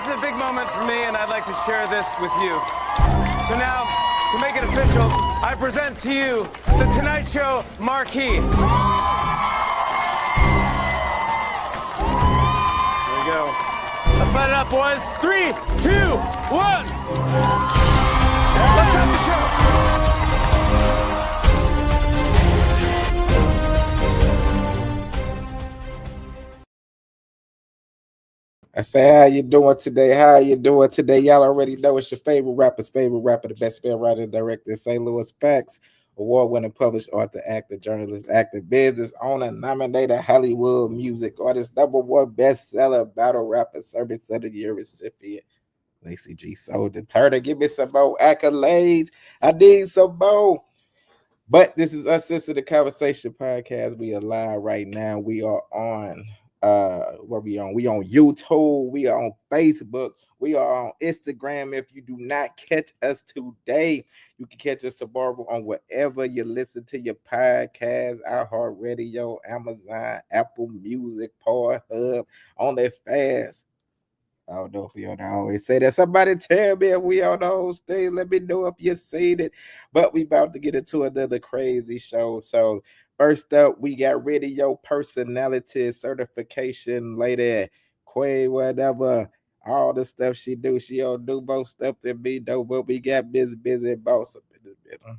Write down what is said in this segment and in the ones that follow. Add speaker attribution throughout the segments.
Speaker 1: is a big moment for me, and I'd like to share this with you. So now, to make it official, I present to you the Tonight Show marquee. There we go. Let's light it up, boys. 3, 2, 1. Let's start the show.
Speaker 2: I say, how you doing today? How you doing today? Y'all already know it's your favorite rapper, the best film writer, director in St. Louis Facts, award-winning published author, actor, journalist, actor, business owner, nominated Hollywood music artist, #1 bestseller, battle rapper, service of the year recipient. Lacey G. Soldier Turner, give me some more accolades. I need some more. But this is UnCensor, the Conversation Podcast. We are live right now. We are on where we on? We on YouTube, we are on Facebook, we are on Instagram. If you do not catch us today, you can catch us tomorrow on wherever you listen to your podcast, iHeartRadio, Amazon, Apple Music, Pornhub, on that fast. I don't know if we on always say that. Somebody tell me if we on those things. Let me know if you seen it. But we about to get into another crazy show. So first up, we got radio personality certification lady, Quay, whatever. All the stuff she do. She don't do more stuff than me, though. But we got busy boss up in this business.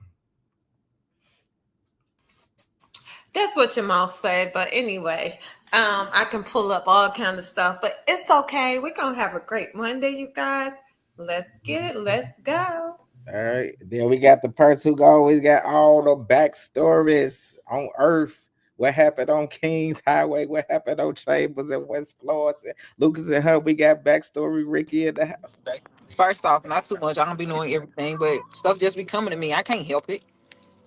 Speaker 3: That's what your mouth said, but anyway, I can pull up all kind of stuff, but it's okay. We're gonna have a great Monday, you guys. Let's get it. Let's go.
Speaker 2: All right. Then we got the person who always got all the backstories on Earth. What happened on Kings Highway? What happened on Chambers and West Florida? Lucas and her, we got backstory. Ricky in the house.
Speaker 4: First off, not too much. I don't be knowing everything, but stuff just be coming to me. I can't help it.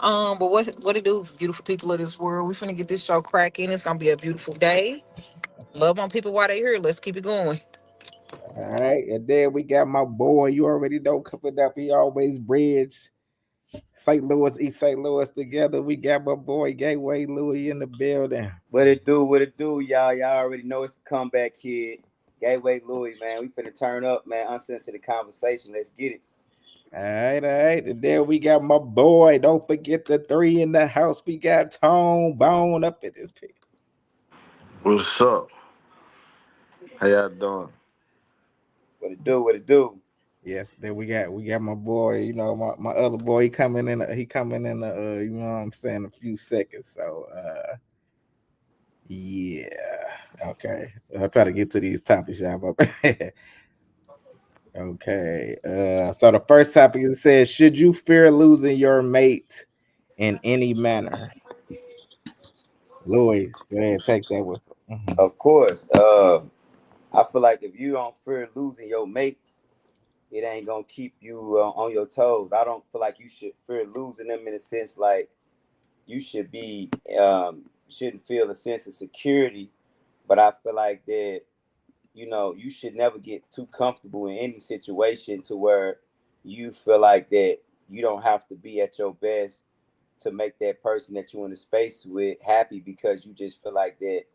Speaker 4: But what it do, beautiful people of this world? We finna get this show cracking. It's gonna be a beautiful day. Love on people while they here. Let's keep it going.
Speaker 2: All right. And then we got my boy. You already know coming up. He always bridge St. Louis, East St. Louis together. We got my boy Gateway Louis in the building.
Speaker 5: What it do, y'all? Y'all already know it's the comeback kid. Gateway Louis, man. We finna turn up, man. UnCensor, the Conversation. Let's get it.
Speaker 2: All right. And then we got my boy. Don't forget the 3 in the house. We got Tone Bone up in this pit.
Speaker 6: What's up? How y'all doing?
Speaker 5: What it do?
Speaker 2: Yes, then we got my boy, you know, my other boy, he coming in, you know what I'm saying, a few seconds. So yeah. Okay. I'll try to get to these topics, y'all. Okay. So the first topic it says, should you fear losing your mate in any manner? Louis, go ahead, take that with him. Mm-hmm.
Speaker 5: Of course. I feel like if you don't fear losing your mate, it ain't gonna keep you on your toes. I don't feel like you should fear losing them in a sense like you should be shouldn't feel a sense of security, but I feel like that you should never get too comfortable in any situation to where you feel like that you don't have to be at your best to make that person that you're in the space with happy because you just feel like that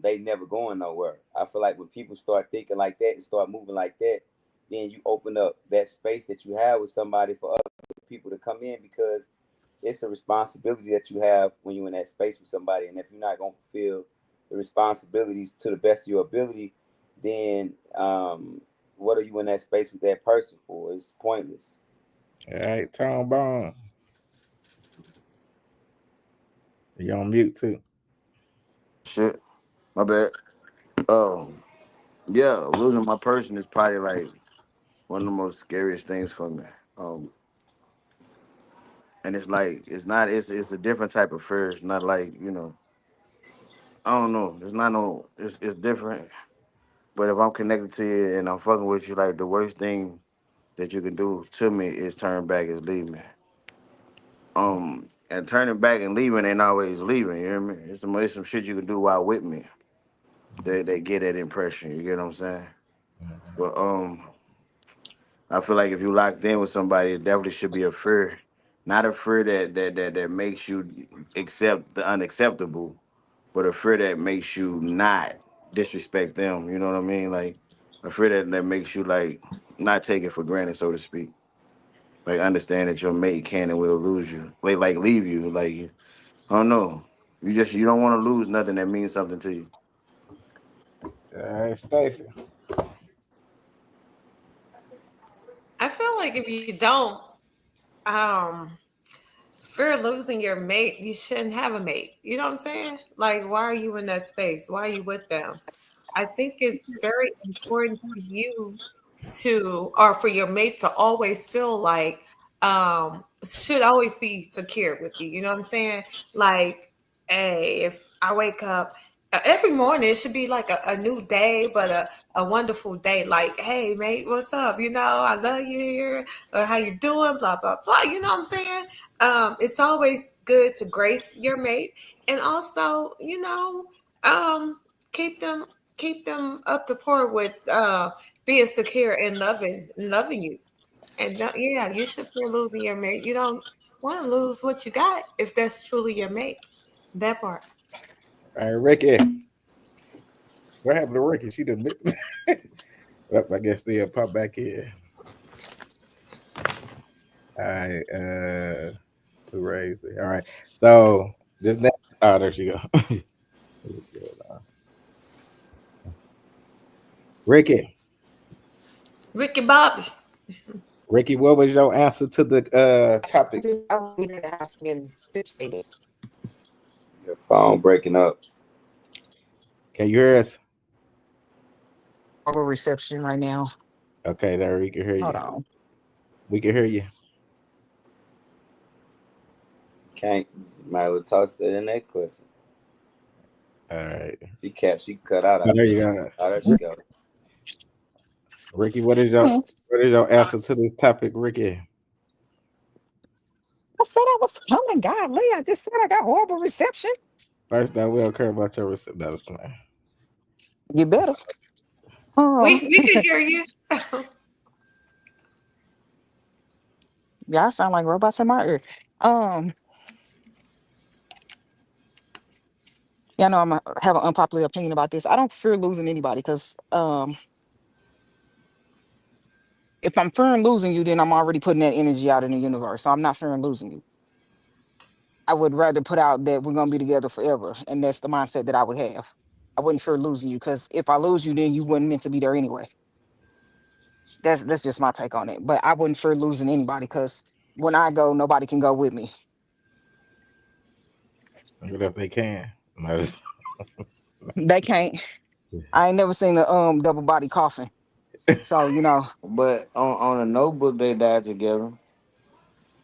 Speaker 5: they never going nowhere. I feel like when people start thinking like that and start moving like that, then you open up that space that you have with somebody for other people to come in because it's a responsibility that you have when you're in that space with somebody. And if you're not going to fulfill the responsibilities to the best of your ability, then what are you in that space with that person for? It's pointless.
Speaker 2: All right, Tom Bond. You on mute too.
Speaker 6: Shit. My bad. Yeah, losing my person is probably like one of the most scariest things for me. And it's like it's a different type of fear. It's not like, I don't know. It's different. But if I'm connected to you and I'm fucking with you, like the worst thing that you can do to me is turn back is leave me. And turning back and leaving ain't always leaving, you hear me? It's some shit you can do while with me. They get that impression, you get what I'm saying? But I feel like if you locked in with somebody, it definitely should be a fear. Not a fear that makes you accept the unacceptable, but a fear that makes you not disrespect them. You know what I mean? Like I fear that makes you like not take it for granted, so to speak. Like understand that your mate can and will lose you, like leave you. Like I don't know, you don't want to lose nothing that means something to you.
Speaker 2: All right, Stacy.
Speaker 3: I feel like if you don't um fear losing your mate, you shouldn't have a mate. You know what I'm saying? Like, why are you in that space? Why are you with them? I think it's very important for you to, or for your mate to always feel like, should always be secure with you. You know what I'm saying? Like, hey, if I wake up every morning, it should be like a new day, but a wonderful day. Like, hey, mate, what's up? You know, I love you here. Or how you doing? Blah blah blah. You know what I'm saying? It's always good to grace your mate, and also, um, keep them keep them up to par with being secure and loving you. And yeah, you should feel losing your mate. You don't want to lose what you got if that's truly your mate. That part.
Speaker 2: All right, Ricky. What happened to Ricky? She didn't. Well, I guess they'll pop back in. All right. Who raised it? All right. So this next. Oh, there she go. Ricky.
Speaker 3: Ricky Bobby.
Speaker 2: Ricky, what was your answer to the topic?
Speaker 4: I was asking situated.
Speaker 5: Your phone breaking up.
Speaker 2: Can you hear us?
Speaker 4: Over reception right now.
Speaker 2: Okay, there we can hear
Speaker 4: Hold
Speaker 2: you.
Speaker 4: on.
Speaker 2: We can hear you.
Speaker 5: Can't. Might well toss it in that question.
Speaker 2: All right.
Speaker 5: She cut out.
Speaker 2: Oh, there you go.
Speaker 5: Oh, there she go.
Speaker 2: Ricky, what is your answer to this topic, Ricky?
Speaker 4: I said I was coming, godly. I just said I got horrible reception.
Speaker 2: First, I will care about your receipt. That was fine.
Speaker 4: You better.
Speaker 3: We can hear you.
Speaker 4: Y'all sound like robots in my ear. Um, yeah, I know have an unpopular opinion about this. I don't fear losing anybody because if I'm fearing losing you, then I'm already putting that energy out in the universe. So I'm not fearing losing you. I would rather put out that we're gonna be together forever, and that's the mindset that I would have. I wouldn't fear losing you because if I lose you, then you wouldn't meant to be there anyway. That's just my take on it. But I wouldn't fear losing anybody because when I go, nobody can go with me.
Speaker 2: What if they can? No.
Speaker 4: They can't. I ain't never seen a double body coffin. So
Speaker 6: But on a notebook, they died together.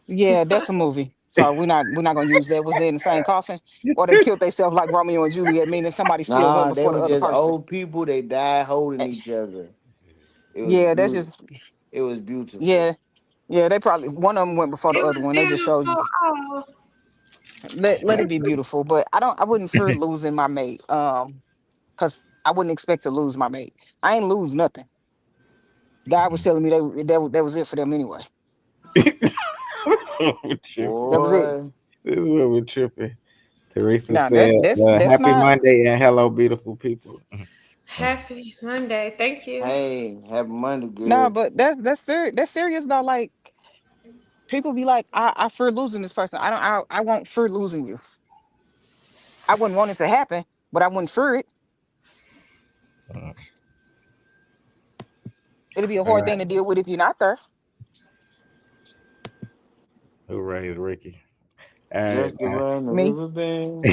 Speaker 4: yeah, that's a movie. So we're not gonna use that. Was they in the same coffin? Or they killed themselves like Romeo and Juliet, meaning somebody still went
Speaker 6: Nah, they
Speaker 4: before the
Speaker 6: were
Speaker 4: other
Speaker 6: just
Speaker 4: person.
Speaker 6: old people. They died holding
Speaker 4: Eh,
Speaker 6: each other. It was
Speaker 4: Yeah, that's
Speaker 6: beautiful.
Speaker 4: just
Speaker 6: It was beautiful.
Speaker 4: yeah. Yeah, they probably one of them went before the
Speaker 3: It
Speaker 4: other
Speaker 3: was
Speaker 4: one. They just showed
Speaker 3: beautiful.
Speaker 4: you.
Speaker 3: Oh,
Speaker 4: Let it be beautiful. But I wouldn't fear losing my mate. Because I wouldn't expect to lose my mate. I ain't lose nothing. God was telling me that was it for them anyway.
Speaker 2: We're tripping.
Speaker 4: That was it.
Speaker 6: Boy,
Speaker 2: This is what we're tripping. Teresa
Speaker 4: Now
Speaker 2: said,
Speaker 4: that's
Speaker 2: "Happy
Speaker 4: not
Speaker 2: Monday and hello, beautiful people."
Speaker 3: happy Monday. Thank you.
Speaker 6: hey, happy Monday,
Speaker 4: no,
Speaker 6: girl.
Speaker 4: but that's serious. That's serious though. Like people be like, I fear losing this person. I won't fear losing you. I wouldn't want it to happen, but I wouldn't fear it.
Speaker 2: All
Speaker 4: It'll be a hard
Speaker 2: right,
Speaker 4: thing to deal with if you're not there.
Speaker 2: who raised Ricky? All right,
Speaker 6: Just the way the
Speaker 4: Me.
Speaker 6: river bend.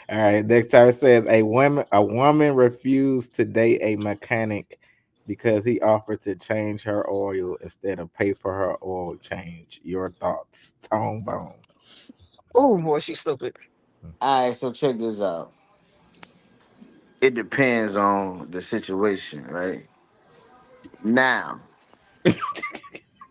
Speaker 2: all right. Next time it says a woman refused to date a mechanic because he offered to change her oil instead of pay for her oil change. Your thoughts, Tone Bone.
Speaker 4: Oh boy, she's stupid.
Speaker 6: All right, so check this out. It depends on the situation, right? Now,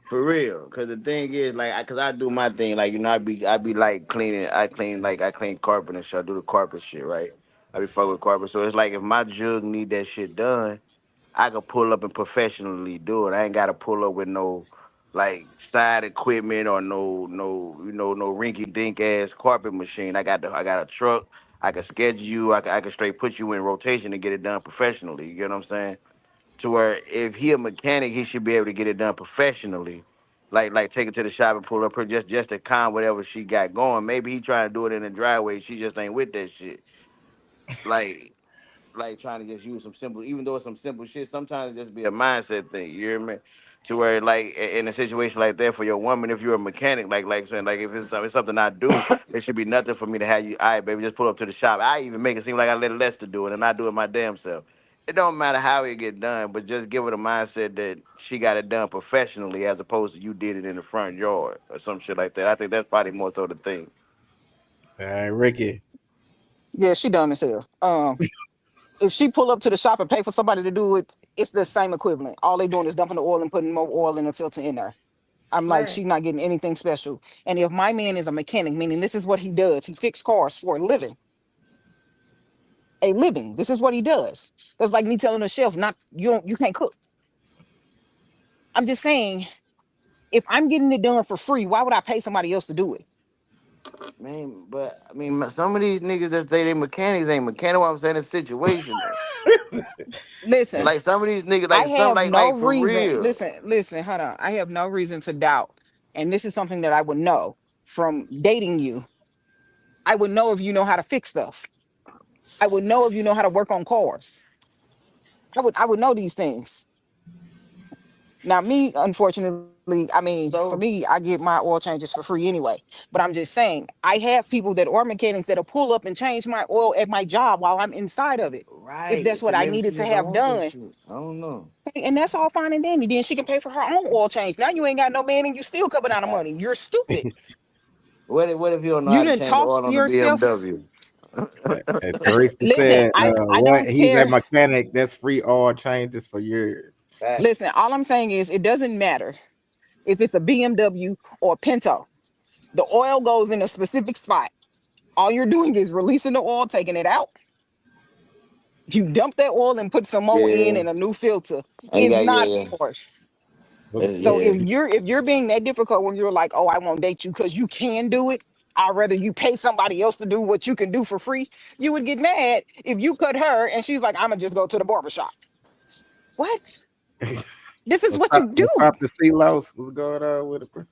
Speaker 6: for real, because the thing is, like, because I do my thing, like, I be like cleaning, I clean carpet and shit. I do the carpet shit, right? I be fucking with carpet, so it's like if my jug need that shit done, I could pull up and professionally do it. I ain't gotta pull up with no like side equipment or no rinky dink ass carpet machine. I got a truck. I can schedule you. I can straight put you in rotation to get it done professionally. You get what I'm saying? to where if he a mechanic, he should be able to get it done professionally. Like take it to the shop and pull up her just to calm whatever she got going. Maybe he trying to do it in the driveway. She just ain't with that shit. Like trying to just use some simple, even though it's some simple shit, sometimes it just be a mindset thing. You hear me? To where like in a situation like that for your woman, if you're a mechanic, like saying like if it's something I do, it should be nothing for me to have you. All right, baby, just pull up to the shop. I even make it seem like I let Lester do it, and I do it my damn self. It don't matter how it get done, but just give her the mindset that she got it done professionally, as opposed to you did it in the front yard or some shit like that. I think that's probably more so the thing.
Speaker 2: All right, Ricky.
Speaker 4: Yeah, she dumb as hell. If she pull up to the shop and pay for somebody to do it, it's the same equivalent. All they doing is dumping the oil and putting more oil in the filter in there. I'm like,
Speaker 3: Right.
Speaker 4: she's not getting anything special. And if my man is a mechanic, meaning this is what he does, he fixes cars for a living. A living. This is what he does. That's like me telling a chef, not you can't cook. I'm just saying, if I'm getting it done for free, why would I pay somebody else to do it?
Speaker 6: Man, but I mean, some of these niggas that say they mechanics ain't mechanic. What I'm saying is situational.
Speaker 4: Listen,
Speaker 6: Like some of these niggas,
Speaker 4: I
Speaker 6: like some,
Speaker 4: have
Speaker 6: like
Speaker 4: no
Speaker 6: for
Speaker 4: reason.
Speaker 6: real.
Speaker 4: Listen, hold on. I have no reason to doubt. And this is something that I would know from dating you. I would know if you know how to fix stuff. I would know if you know how to work on cars. I would know these things. Now, me, unfortunately, I mean, for
Speaker 6: So
Speaker 4: me, I get my oil changes for free anyway. But I'm just saying, I have people that are mechanics that'll pull up and change my oil at my job while I'm inside of it. If
Speaker 6: right,
Speaker 4: that's
Speaker 6: so
Speaker 4: what I
Speaker 6: maybe
Speaker 4: needed
Speaker 6: she
Speaker 4: to
Speaker 6: just don't
Speaker 4: have
Speaker 6: want that
Speaker 4: done.
Speaker 6: shit. I don't know.
Speaker 4: And that's all fine and dandy. Then she can pay for her own oil change. Now you ain't got no man and you still coming out of money. You're stupid.
Speaker 6: What if you don't know
Speaker 4: You
Speaker 6: how to
Speaker 4: didn't
Speaker 6: change the
Speaker 4: talk
Speaker 6: oil on the
Speaker 4: yourself.
Speaker 6: BMW?
Speaker 2: And Teresa
Speaker 4: Listen,
Speaker 2: said,
Speaker 4: I
Speaker 2: "What?
Speaker 4: don't
Speaker 2: He's a
Speaker 4: care.
Speaker 2: mechanic. That's free oil changes for years."
Speaker 5: Facts.
Speaker 4: Listen, all I'm saying is it doesn't matter if it's a BMW or a Pinto. The oil goes in a specific spot. All you're doing is releasing the oil, taking it out. You dump that oil and put some more in
Speaker 6: Yeah,
Speaker 4: and a new filter.
Speaker 6: I
Speaker 4: It's
Speaker 6: got
Speaker 4: not
Speaker 6: yeah,
Speaker 4: hard. So
Speaker 6: yeah.
Speaker 4: if you're being that difficult when you're like, oh, I won't date you because you can do it. I'd rather you pay somebody else to do what you can do for free. You would get mad if you cut her and she's like, I'ma just go to the barbershop. What? This is what you do.
Speaker 2: What's up, the CeeLos? What's going on with it, bro?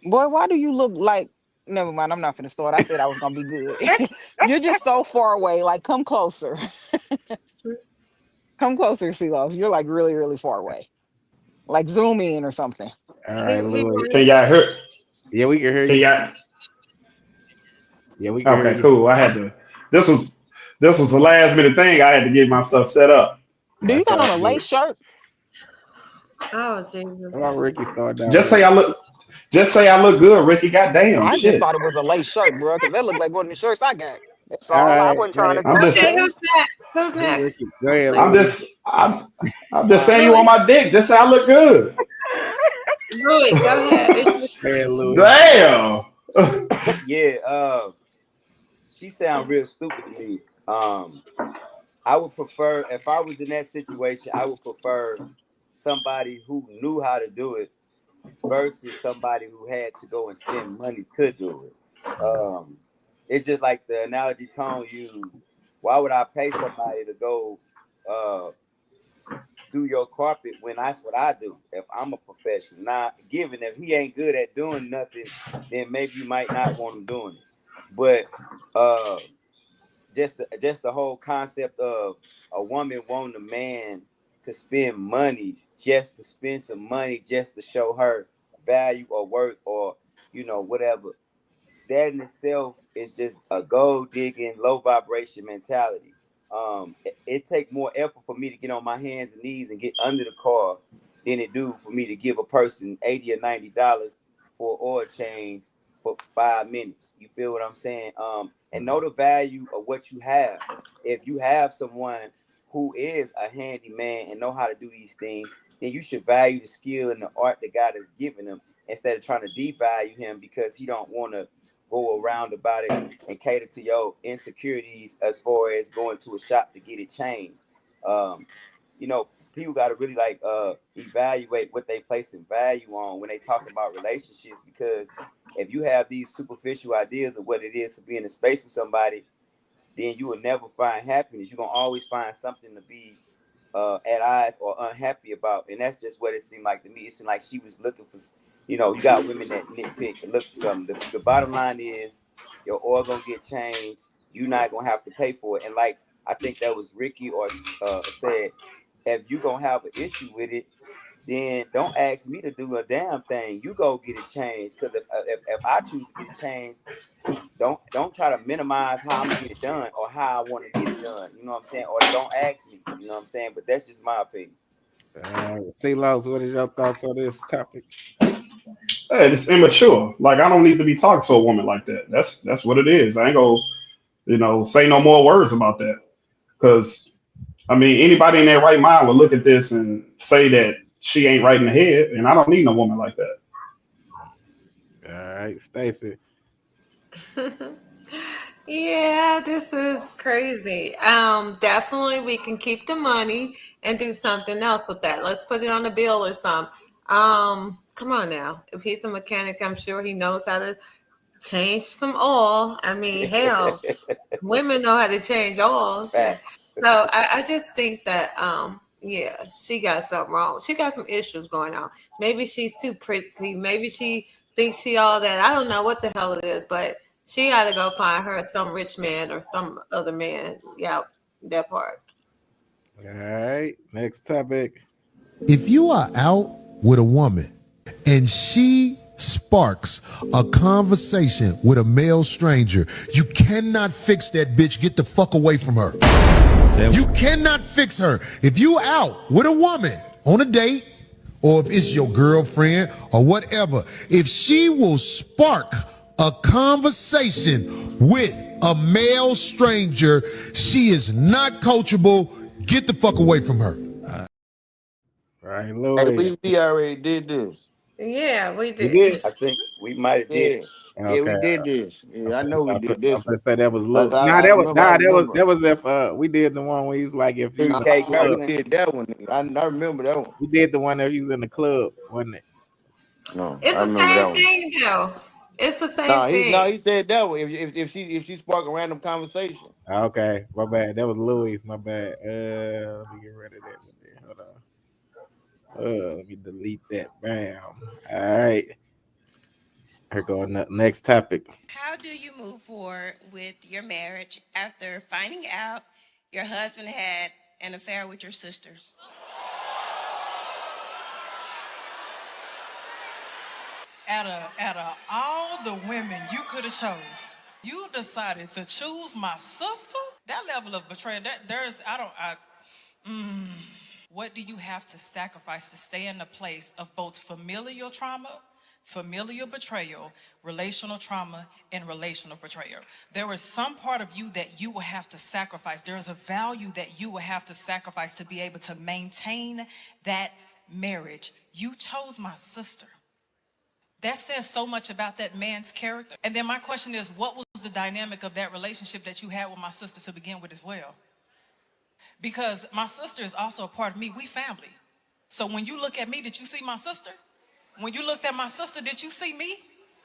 Speaker 4: Boy, why do you look like never mind, I'm not finna start. I said I was gonna be good. You're just so far away. Like, come closer. Come closer, CeeLo. You're like really, really far away. Like zoom in or something.
Speaker 2: All
Speaker 3: He
Speaker 2: right, Louis.
Speaker 3: wanted
Speaker 7: Can y'all hear?
Speaker 2: Yeah, we can hear
Speaker 7: Can
Speaker 2: you.
Speaker 7: y'all?
Speaker 2: Yeah, we can hear
Speaker 7: Okay,
Speaker 2: you.
Speaker 7: cool. I had to. This was this was a last minute thing. I had to get my stuff set up.
Speaker 4: Do you
Speaker 2: That's
Speaker 4: got
Speaker 2: all
Speaker 4: on a lace
Speaker 2: good.
Speaker 4: shirt?
Speaker 3: oh
Speaker 2: Come on,
Speaker 3: Jesus.
Speaker 2: Ricky, start down
Speaker 7: Just
Speaker 2: with
Speaker 7: say
Speaker 2: it.
Speaker 7: I look. Just say I look good, Ricky. Goddamn,
Speaker 4: I just
Speaker 7: shit.
Speaker 4: thought it was a lace shirt, bro, because that looked like one of the shirts I got. That's
Speaker 2: All
Speaker 4: all. I
Speaker 2: right,
Speaker 4: wasn't trying
Speaker 2: hey,
Speaker 4: to
Speaker 7: I'm
Speaker 4: throw
Speaker 7: just.
Speaker 3: Okay,
Speaker 4: shade.
Speaker 3: who's next? Who's next?
Speaker 2: Ricky, go ahead,
Speaker 7: I'm
Speaker 2: Louis.
Speaker 7: just. I'm just saying you on
Speaker 3: Louis,
Speaker 7: my dick. Just say I look good.
Speaker 3: Louis, go ahead. It's your
Speaker 2: Go ahead, Louis.
Speaker 7: Damn.
Speaker 5: Yeah, she sound real stupid to me. I would prefer if I was in that situation, I would prefer somebody who knew how to do it versus somebody who had to go and spend money to do it. It's just like the analogy Tone used. Why would I pay somebody to go uh, do your carpet when that's what I do? If I'm a professional, now given if he ain't good at doing nothing, then maybe you might not want him doing it. But just the whole concept of a woman wanting a man to spend money just to spend some money just to show her value or worth or whatever, that in itself is just a gold digging low vibration mentality. It take more effort for me to get on my hands and knees and get under the car than it do for me to give a person $80 or $90 for oil change for 5 minutes. You feel what I'm saying? And know the value of what you have. If you have someone who is a handyman and know how to do these things, then you should value the skill and the art that God has given them instead of trying to devalue him because he don't want to go around about it and cater to your insecurities as far as going to a shop to get it changed. Um, People got to really like evaluate what they place in value on when they talk about relationships because if you have these superficial ideas of what it is to be in a space with somebody, then you will never find happiness. You're gonna always find something to be at odds or unhappy about, and that's just what it seemed like to me. It seemed like she was looking for, you got women that nitpick and look for something. The bottom line is your oil gonna get changed. You're not gonna have to pay for it. And like I think that was Ricky or said, if you gonna have an issue with it, then don't ask me to do a damn thing. You go get it changed. Because if I choose to get it changed, don't try to minimize how I'm gonna get it done or how I want to get it done. You know what I'm saying? Or don't ask me. You know what I'm saying? But that's just my opinion.
Speaker 2: C-Lows, what is your thoughts on this topic?
Speaker 7: Hey, it's immature. Like I don't need to be talking to a woman like that. That's what it is. I ain't gonna, say no more words about that. Because I mean, anybody in their right mind would look at this and say that she ain't right in the head, and I don't need no woman like that.
Speaker 2: All right, Stacy.
Speaker 3: Yeah, this is crazy. Definitely we can keep the money and do something else with that. Let's put it on a bill or something. Come on now. If he's a mechanic, I'm sure he knows how to change some oil. I mean, hell, women know how to change oil. Shit.
Speaker 5: Facts.
Speaker 3: So I just think that yeah, she got something wrong. She got some issues going on. Maybe she's too pretty. Maybe she thinks she all that. I don't know what the hell it is, but she got to go find her some rich man or some other man. Yeah, that part.
Speaker 2: All right, next topic.
Speaker 8: If you are out with a woman and she sparks a conversation with a male stranger, you cannot fix that bitch. Get the fuck away from her. You cannot fix her. If you out with a woman on a date, or if it's your girlfriend or whatever, if she will spark a conversation with a male stranger, she is not coachable. Get the fuck away from her.
Speaker 2: All right,
Speaker 6: Hey,
Speaker 2: Louis.
Speaker 6: we already did this.
Speaker 3: Yeah, we
Speaker 2: You
Speaker 3: did.
Speaker 2: did?
Speaker 5: I think we might have did
Speaker 6: Yeah.
Speaker 5: it.
Speaker 6: Yeah, we
Speaker 2: Okay.
Speaker 6: did this. Yeah, I know we
Speaker 2: I'm
Speaker 6: did this
Speaker 2: gonna
Speaker 6: one.
Speaker 2: say that was
Speaker 6: Cause
Speaker 2: Louis.
Speaker 6: I remember, I remember.
Speaker 2: That was if we did the one where he was like if you was in
Speaker 5: BK
Speaker 2: the club.
Speaker 6: We
Speaker 5: Kirkland.
Speaker 6: did that one. I remember that one.
Speaker 2: We did the one that he was in the club, wasn't it?
Speaker 6: No,
Speaker 3: It's
Speaker 6: I
Speaker 3: the
Speaker 6: remember that
Speaker 3: same
Speaker 6: one.
Speaker 3: thing, though. It's the
Speaker 6: No,
Speaker 3: same
Speaker 6: he
Speaker 3: thing.
Speaker 6: no, he said that one. If she spark a random conversation.
Speaker 2: Okay, my bad. That was Louis. My bad. Let me get rid of that one there. Hold on. Let me delete that. Bam. All right. Here go next topic.
Speaker 9: How do you move forward with your marriage after finding out your husband had an affair with your sister?
Speaker 10: Out of all the women you could have chose, you decided to choose my sister? That level of betrayal, what do you have to sacrifice to stay in the place of both familial trauma, familial betrayal, relational trauma, and relational betrayal? There is some part of you that you will have to sacrifice. There is a value that you will have to sacrifice to be able to maintain that marriage. You chose my sister. That says so much about that man's character. And then my question is, what was the dynamic of that relationship that you had with my sister to begin with as well? Because my sister is also a part of me. We family. So when you look at me, did you see my sister? When you looked at my sister, did you see me?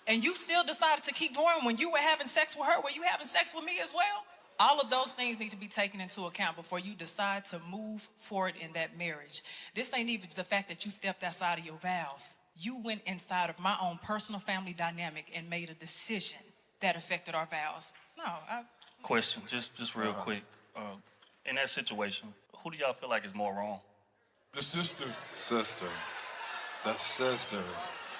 Speaker 10: And you still decided to keep going. When you were having sex with her, were you having sex with me as well? All of those things need to be taken into account before you decide to move forward in that marriage. This ain't even the fact that you stepped outside of your vows. You went inside of my own personal family dynamic and made a decision that affected our vows.
Speaker 11: Question, just real quick. In that situation, who do y'all feel like is more wrong?
Speaker 12: The sister. The sister.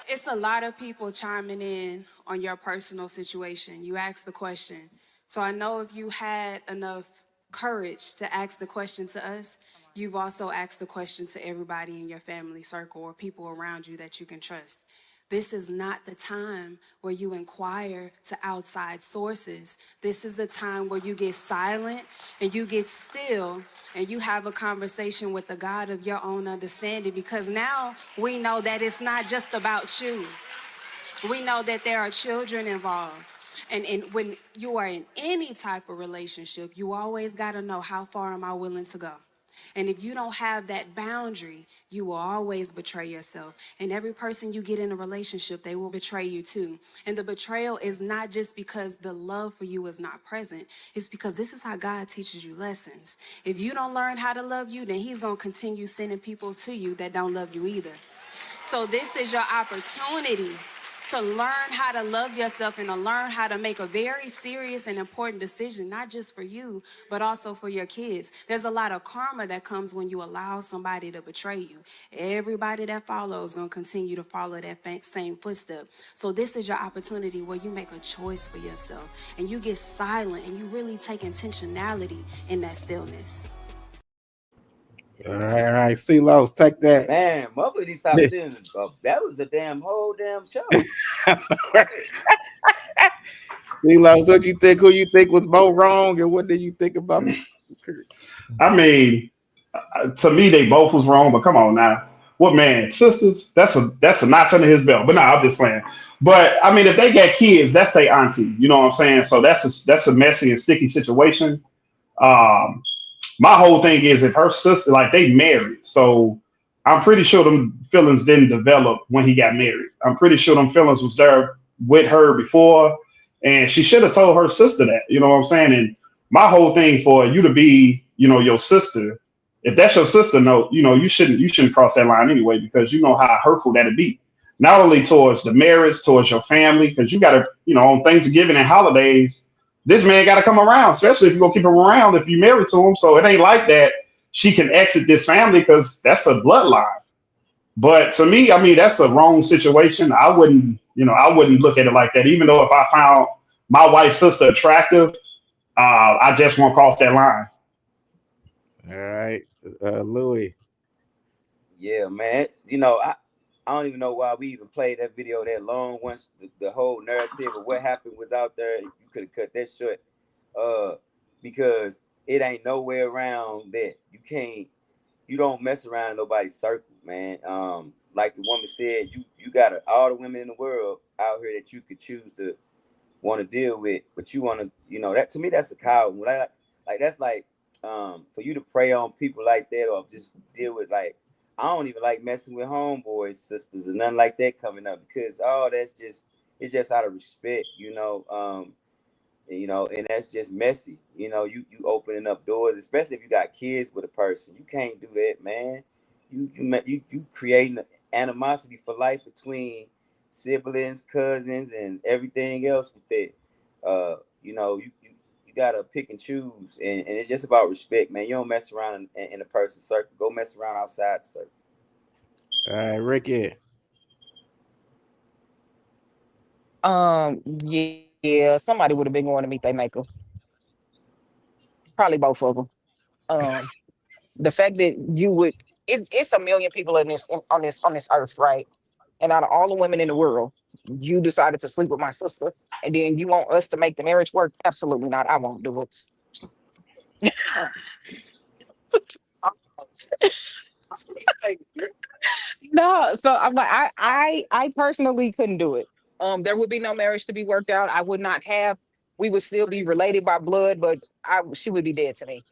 Speaker 9: It's a lot of people chiming in on your personal situation. You asked the question. So I know if you had enough courage to ask the question to us, you've also asked the question to everybody in your family circle or people around you that you can trust. This is not the time where you inquire to outside sources. This is the time where you get silent and you get still and you have a conversation with the God of your own understanding, because now we know that it's not just about you. We know that there are children involved. And when you are in any type of relationship, you always got to know, how far am I willing to go? And if you don't have that boundary, you will always betray yourself. And every person you get in a relationship, they will betray you too. And the betrayal is not just because the love for you is not present. It's because this is how God teaches you lessons. If you don't learn how to love you, then he's going to continue sending people to you that don't love you either. So this is your opportunity to learn how to love yourself and to learn how to make a very serious and important decision, not just for you, but also for your kids. There's a lot of karma that comes when you allow somebody to betray you. Everybody that follows is going to continue to follow that same footstep. So this is your opportunity where you make a choice for yourself and you get silent and you really take intentionality in that stillness.
Speaker 2: All right, C-Los, take that.
Speaker 5: Man, motherfucker, he stopped sitting. That was the whole damn show.
Speaker 2: C-Los, what you think? Who you think was more wrong, and what do you think about?
Speaker 7: I mean, to me, they both was wrong. But come on now, what man, sisters? That's a notch under his belt. But no, I'm just playing. But I mean, if they got kids, that's their auntie. You know what I'm saying? So that's a messy and sticky situation. Um, my whole thing is if her sister, like they married, so I'm pretty sure them feelings didn't develop when he got married. I'm pretty sure them feelings was there with her before, and she should have told her sister that. You know what I'm saying? And my whole thing for you to be, your sister, if that's your sister, no, you shouldn't cross that line anyway because you know how hurtful that'd be. Not only towards the marriage, towards your family, because you gotta, on Thanksgiving and holidays this man got to come around, especially if you're going to keep him around if you're married to him. So it ain't like that she can exit this family because that's a bloodline. But to me, I mean, that's a wrong situation. I wouldn't look at it like that. Even though if I found my wife's sister attractive, I just won't cross that line.
Speaker 2: All right, Louis.
Speaker 5: Yeah, man. I don't even know why we even played that video that long. Once the whole narrative of what happened was out there, you could have cut that short. Because it ain't nowhere around that. You don't mess around in nobody's circle, man. Like the woman said, you got all the women in the world out here that you could choose to want to deal with, but you want to, that to me that's a coward. Like that's like for you to prey on people like that or just deal with like. I don't even like messing with homeboys, sisters, and nothing like that coming up because it's just out of respect, and that's just messy. You opening up doors, especially if you got kids with a person. You can't do that, man. You creating animosity for life between siblings, cousins, and everything else with that. You gotta pick and choose, and it's just about respect, man. You don't mess around in a person's circle. Go mess around outside the circle.
Speaker 2: All right, Ricky.
Speaker 4: Yeah, somebody would have been going to meet their maker. Probably both of them. The fact that it's a million people on this earth, right? And out of all the women in the world, you decided to sleep with my sister, and then you want us to make the marriage work? Absolutely not. I won't do it. No, so I'm like, I personally couldn't do it. There would be no marriage to be worked out. I would not have. We would still be related by blood, but she would be dead to me.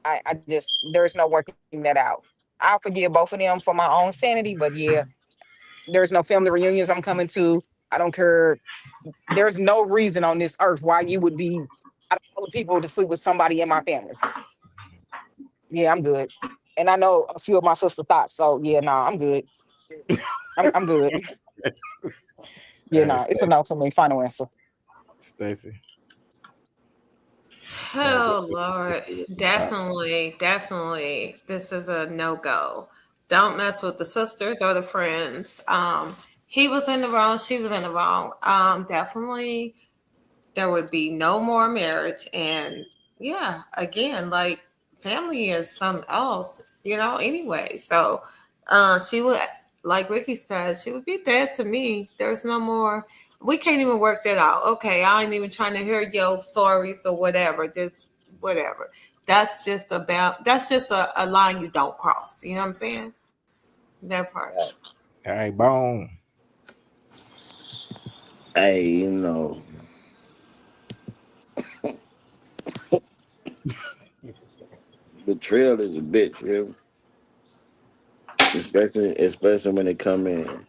Speaker 4: I just there's no working that out. I'll forgive both of them for my own sanity, but yeah, there's no family reunions I'm coming to. I don't care. There's no reason on this earth why you would be out of all the people to sleep with somebody in my family. Yeah, I'm good. And I know a few of my sister thoughts, so yeah, nah, I'm good. I'm good. Yeah, nah, it's a no for me. Final answer.
Speaker 2: Stacy.
Speaker 3: Oh Lord, definitely. This is a no-go. Don't mess with the sisters or the friends. He was in the wrong, she was in the wrong. Definitely there would be no more marriage. And yeah, again, like family is something else, anyway. So she would, like Ricky said, she would be dead to me. There's no more. We can't even work that out. Okay, I ain't even trying to hear your stories or whatever. Just whatever. That's just a line you don't cross. You know what I'm saying? That part.
Speaker 5: Right.
Speaker 2: All right, Bone.
Speaker 6: Hey, betrayal is a bitch, you know? Especially when it come in.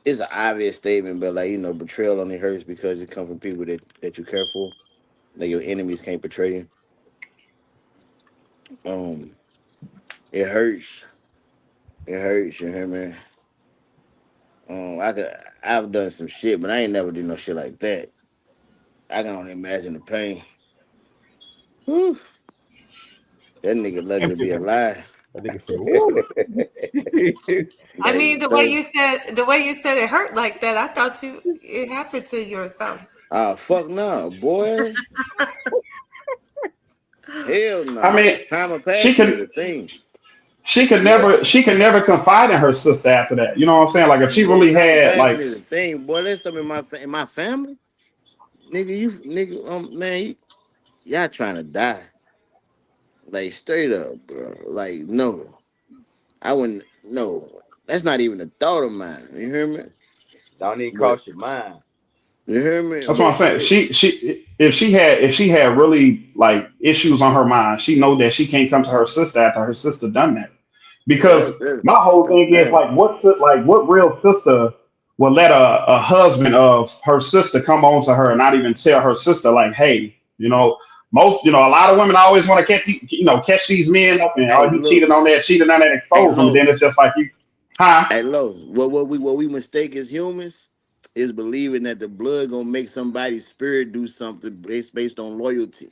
Speaker 6: It's an obvious statement, but like, betrayal only hurts because it comes from people that you care for. Like your enemies can't betray you. Um, it hurts. It hurts, you hear me? I've done some shit, but I ain't never do no shit like that. I can only imagine the pain. Whew. That nigga lucky to be alive.
Speaker 2: That nigga said, "Woo."
Speaker 3: I mean,
Speaker 6: Like, so,
Speaker 3: the way you said it hurt like that, I thought it happened to you or something.
Speaker 6: fuck no, boy. Hell
Speaker 7: I
Speaker 6: no.
Speaker 7: mean,
Speaker 6: Time of
Speaker 7: she
Speaker 6: passing is
Speaker 7: could
Speaker 6: a thing.
Speaker 5: Yeah,
Speaker 7: she could never confide in her sister after that. You know what I'm saying? Like if she
Speaker 6: Yeah,
Speaker 7: really
Speaker 6: time of
Speaker 7: had
Speaker 6: passing
Speaker 7: like
Speaker 6: is a thing, boy. There's something in my family, man, y'all trying to die, like straight up, bro. Like no, I wouldn't. No, that's not even a thought of mine. You hear me?
Speaker 5: don't even
Speaker 6: But
Speaker 5: cross your mind.
Speaker 6: you hear me?
Speaker 7: that's what I'm
Speaker 6: But
Speaker 7: saying.
Speaker 6: shit,
Speaker 7: She if she had really like issues on her mind, she know that she can't come to her sister after her sister done that.
Speaker 6: yeah,
Speaker 7: Because my whole
Speaker 6: that's
Speaker 7: thing is
Speaker 6: bad.
Speaker 7: like what real sister would let a husband of her sister come on to her and not even tell her sister like, hey, a lot of women always want to catch these men up and
Speaker 6: Hey,
Speaker 7: he
Speaker 6: look,
Speaker 7: cheated on that,
Speaker 6: hey,
Speaker 7: expose them, and then it's
Speaker 6: Los,
Speaker 7: just like you, huh?
Speaker 6: hey, Los. What we mistake as humans is believing that the blood gonna make somebody's spirit do something based on loyalty.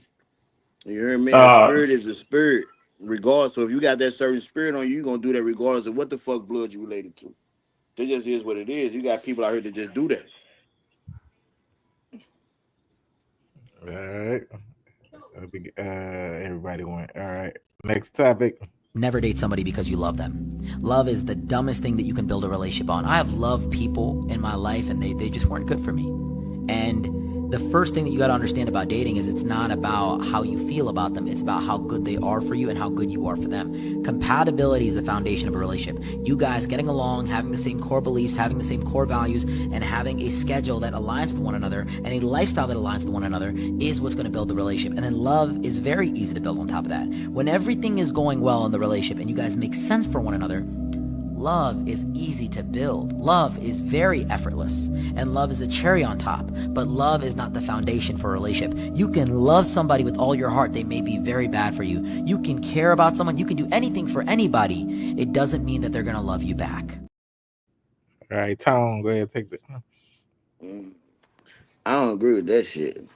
Speaker 6: You hear me? A
Speaker 7: Uh,
Speaker 6: spirit is a spirit, regardless. So if you got that certain spirit on you, you gonna do that regardless of what the fuck blood you related to. It just is what it is. You got people out here that just do that.
Speaker 2: All right. Everybody went. All right. Next topic.
Speaker 13: Never date somebody because you love them. Love is the dumbest thing that you can build a relationship on. I have loved people in my life and they just weren't good for me. And the first thing that you got to understand about dating is it's not about how you feel about them. It's about how good they are for you and how good you are for them. Compatibility is the foundation of a relationship. You guys getting along, having the same core beliefs, having the same core values, and having a schedule that aligns with one another and a lifestyle that aligns with one another is what's going to build the relationship. And then love is very easy to build on top of that. When everything is going well in the relationship and you guys make sense for one another, love is easy to build. Love is very effortless, and love is a cherry on top, but love is not the foundation for a relationship. You can love somebody with all your heart. They may be very bad for you. You can care about someone. You can do anything for anybody. It doesn't mean that they're going to love you back.
Speaker 2: All right, Tone, go ahead, take the.
Speaker 6: Mm, I don't agree with that shit.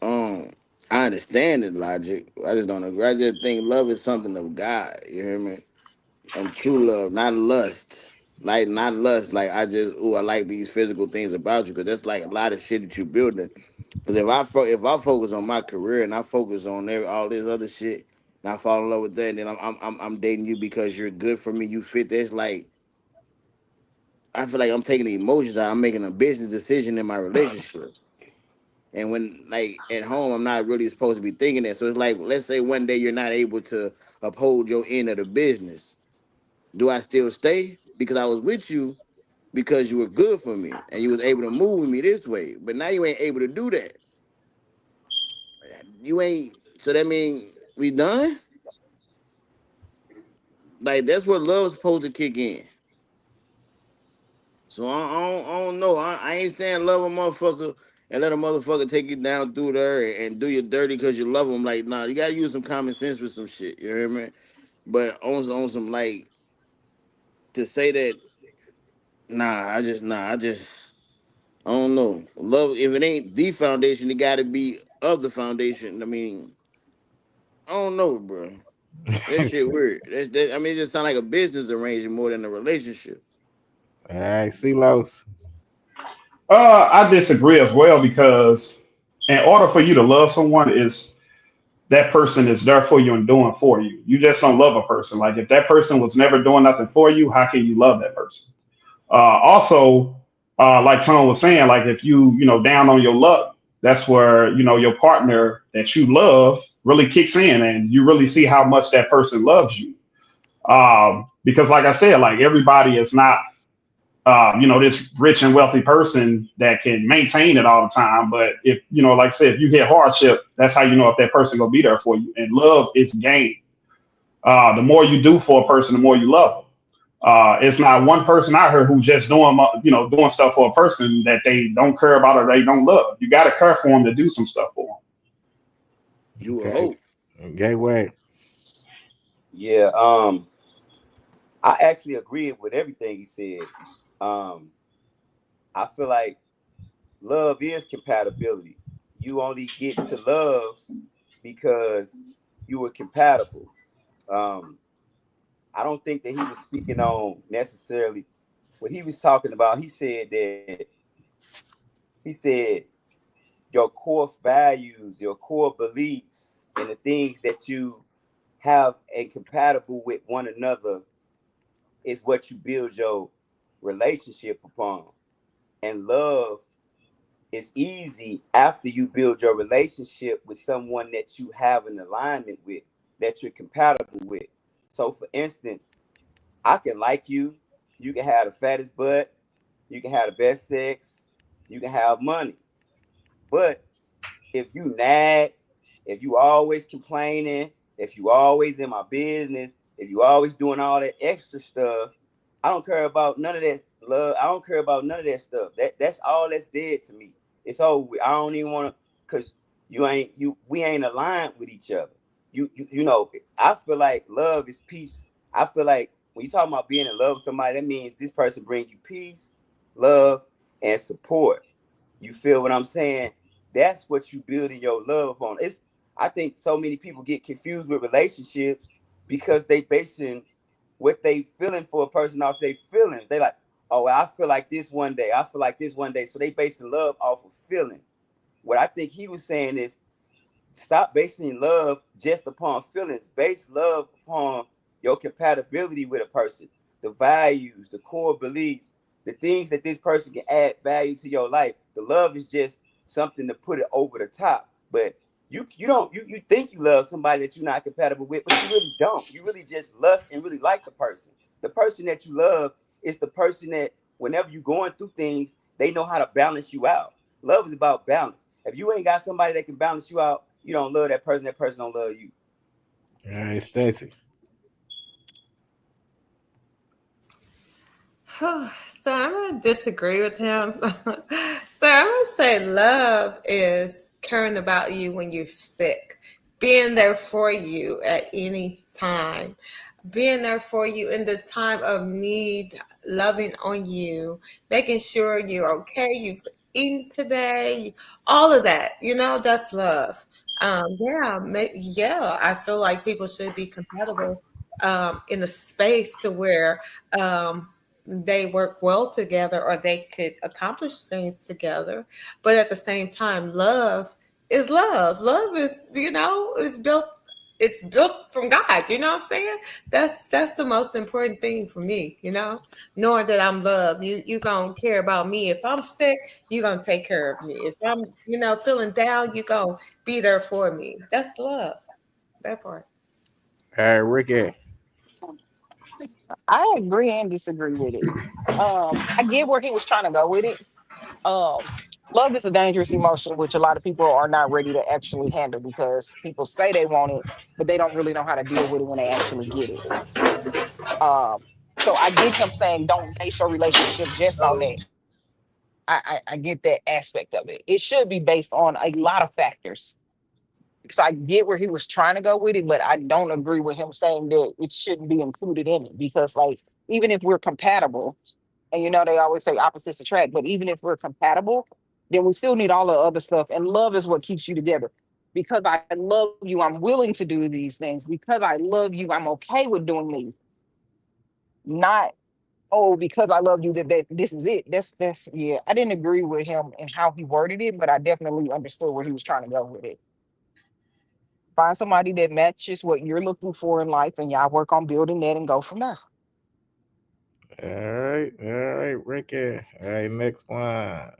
Speaker 6: Um, I understand the logic. I just don't agree. I just think love is something of God. You hear me? And true love, not lust. Like not lust. Like I like these physical things about you because that's like a lot of shit that you building. Because if I focus on my career and I focus on all this other shit, and I fall in love with that, and then I'm dating you because you're good for me, you fit. That's like I feel like I'm taking the emotions out. I'm making a business decision in my relationship. And when like at home, I'm not really supposed to be thinking that. So it's like, let's say one day you're not able to uphold your end of the business. Do I still stay because I was with you because you were good for me and you was able to move with me this way? But now you ain't able to do that. You ain't. So that mean we done? Like that's what love's supposed to kick in. So I don't know. I ain't saying love a motherfucker and let a motherfucker take you down through there and do you dirty because you love them. Like, nah, you gotta use some common sense with some shit. You hear me? But on some like to say that, I don't know. Love, if it ain't the foundation, it gotta be of the foundation. I mean, I don't know, bro. That shit weird. I mean, it just sound like a business arrangement more than a relationship.
Speaker 2: All right, Los.
Speaker 7: I disagree as well because in order for you to love someone is that person is there for you and doing for you. You just don't love a person. Like if that person was never doing nothing for you, how can you love that person? Also, like Tone was saying, like if down on your luck, that's where your partner that you love really kicks in, and you really see how much that person loves you. Because, like I said, like everybody is not this rich and wealthy person that can maintain it all the time. But if, like I said, if you hit hardship, that's how you know if that person gonna be there for you. And love is gain. The more you do for a person, the more you love them. It's not one person out here who's just doing stuff for a person that they don't care about or they don't love. You got to care for them to do some stuff for them.
Speaker 6: You a
Speaker 2: Okay.
Speaker 6: hoe.
Speaker 2: Gateway.
Speaker 5: Yeah, I actually agree with everything he said. I feel like love is compatibility. You only get to love because you were compatible. Um, I don't think that he was speaking on necessarily what he was talking about. He said your core values, your core beliefs, and the things that you have and compatible with one another is what you build your relationship upon. And love is easy after you build your relationship with someone that you have an alignment with, that you're compatible with. So, for instance, I can like you, you can have the fattest butt, you can have the best sex, you can have money. But if you nag, if you always complaining, if you always in my business, if you always doing all that extra stuff, I don't care about none of that love. I don't care about none of that stuff. That's all that's dead to me. It's over. I don't even want to, cause we ain't aligned with each other. I feel like love is peace. I feel like when you talk about being in love with somebody, that means this person brings you peace, love, and support. You feel what I'm saying? That's what you building your love on. I think so many people get confused with relationships because they basing what they feeling for a person off their feelings. They like, oh, well, I feel like this one day. I feel like this one day. So they basing love off of feeling. What I think he was saying is stop basing love just upon feelings. Base love upon your compatibility with a person, the values, the core beliefs, the things that this person can add value to your life. The love is just something to put it over the top. But you think you love somebody that you're not compatible with, but you really don't. You really just lust and really like the person. The person that you love is the person that whenever you're going through things, they know how to balance you out. Love is about balance. If you ain't got somebody that can balance you out, you don't love that person. That person don't love you.
Speaker 2: All right, Stacy.
Speaker 3: So I'm gonna disagree with him. So I'm gonna say love is caring about you when you're sick, being there for you at any time, being there for you in the time of need, loving on you, making sure you're okay, you've eaten today, all of that. That's love. Yeah, I feel like people should be compatible in a space to where they work well together or they could accomplish things together. But at the same time, love is love. Love is, it's built from God. You know what I'm saying? That's the most important thing for me, knowing that I'm loved. You gonna care about me. If I'm sick, you gonna take care of me. If I'm, feeling down, you gonna be there for me. That's love. That part.
Speaker 2: All right, Ricky.
Speaker 4: I agree and disagree with it. I get where he was trying to go with it. Um, Love is a dangerous emotion, which a lot of people are not ready to actually handle because people say they want it, but they don't really know how to deal with it when they actually get it. Um, so I get him saying don't base your relationship just on that. I get that aspect of it. It should be based on a lot of factors. So I get where he was trying to go with it, but I don't agree with him saying that it shouldn't be included in it because, like, even if we're compatible, and they always say opposites attract, but even if we're compatible, then we still need all the other stuff. And love is what keeps you together. Because I love you, I'm willing to do these things. Because I love you, I'm okay with doing these. Not, oh, because I love you, that this is it. That's yeah. I didn't agree with him and how he worded it, but I definitely understood where he was trying to go with it. Find somebody that matches what you're looking for in life, and y'all work on building that and go from there.
Speaker 2: All right, Ricky. All right, next one.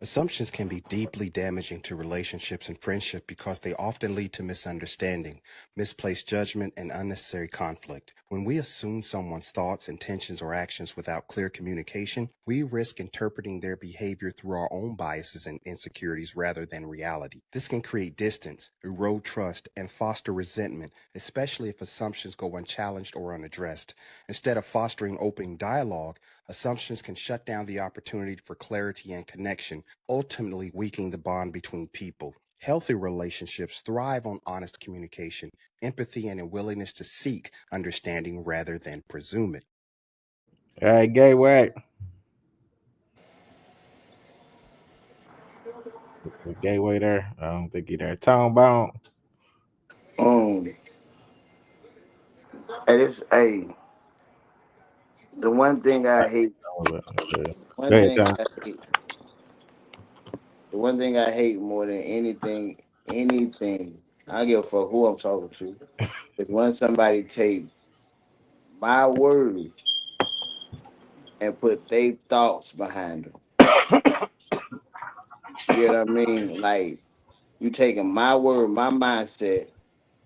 Speaker 14: Assumptions can be deeply damaging to relationships and friendship because they often lead to misunderstanding, misplaced judgment, and unnecessary conflict. When we assume someone's thoughts, intentions, or actions without clear communication, we risk interpreting their behavior through our own biases and insecurities rather than reality. This can create distance, erode trust, and foster resentment, especially if assumptions go unchallenged or unaddressed. Instead of fostering open dialogue, assumptions can shut down the opportunity for clarity and connection, ultimately weakening the bond between people. Healthy relationships thrive on honest communication, empathy, and a willingness to seek understanding rather than presume it.
Speaker 2: All right, gay whack. The gateway there. I don't think he there. Tone Bone.
Speaker 6: Hey, hey, the one thing I hate,
Speaker 2: Go
Speaker 6: one
Speaker 2: ahead,
Speaker 6: thing
Speaker 2: Tone.
Speaker 6: I hate, the one thing I hate more than anything, I don't give a fuck who I'm talking to, is when somebody take my words and put their thoughts behind them. You know what I mean? Like, you taking my word, my mindset,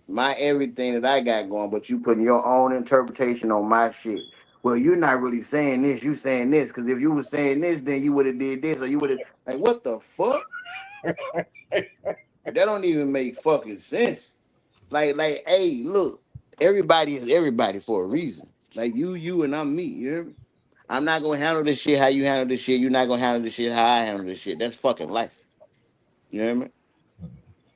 Speaker 6: my everything that I got going, but you putting your own interpretation on my shit. Well, you're not really saying this, you saying this, because if you were saying this, then you would have did this, or you would have, like, what the fuck? That don't even make fucking sense. Like, hey, look, everybody is everybody for a reason. Like, you, and I'm me. You hear me? I'm not gonna handle this shit how you handle this shit. You're not gonna handle this shit how I handle this shit. That's fucking life. You know what I mean?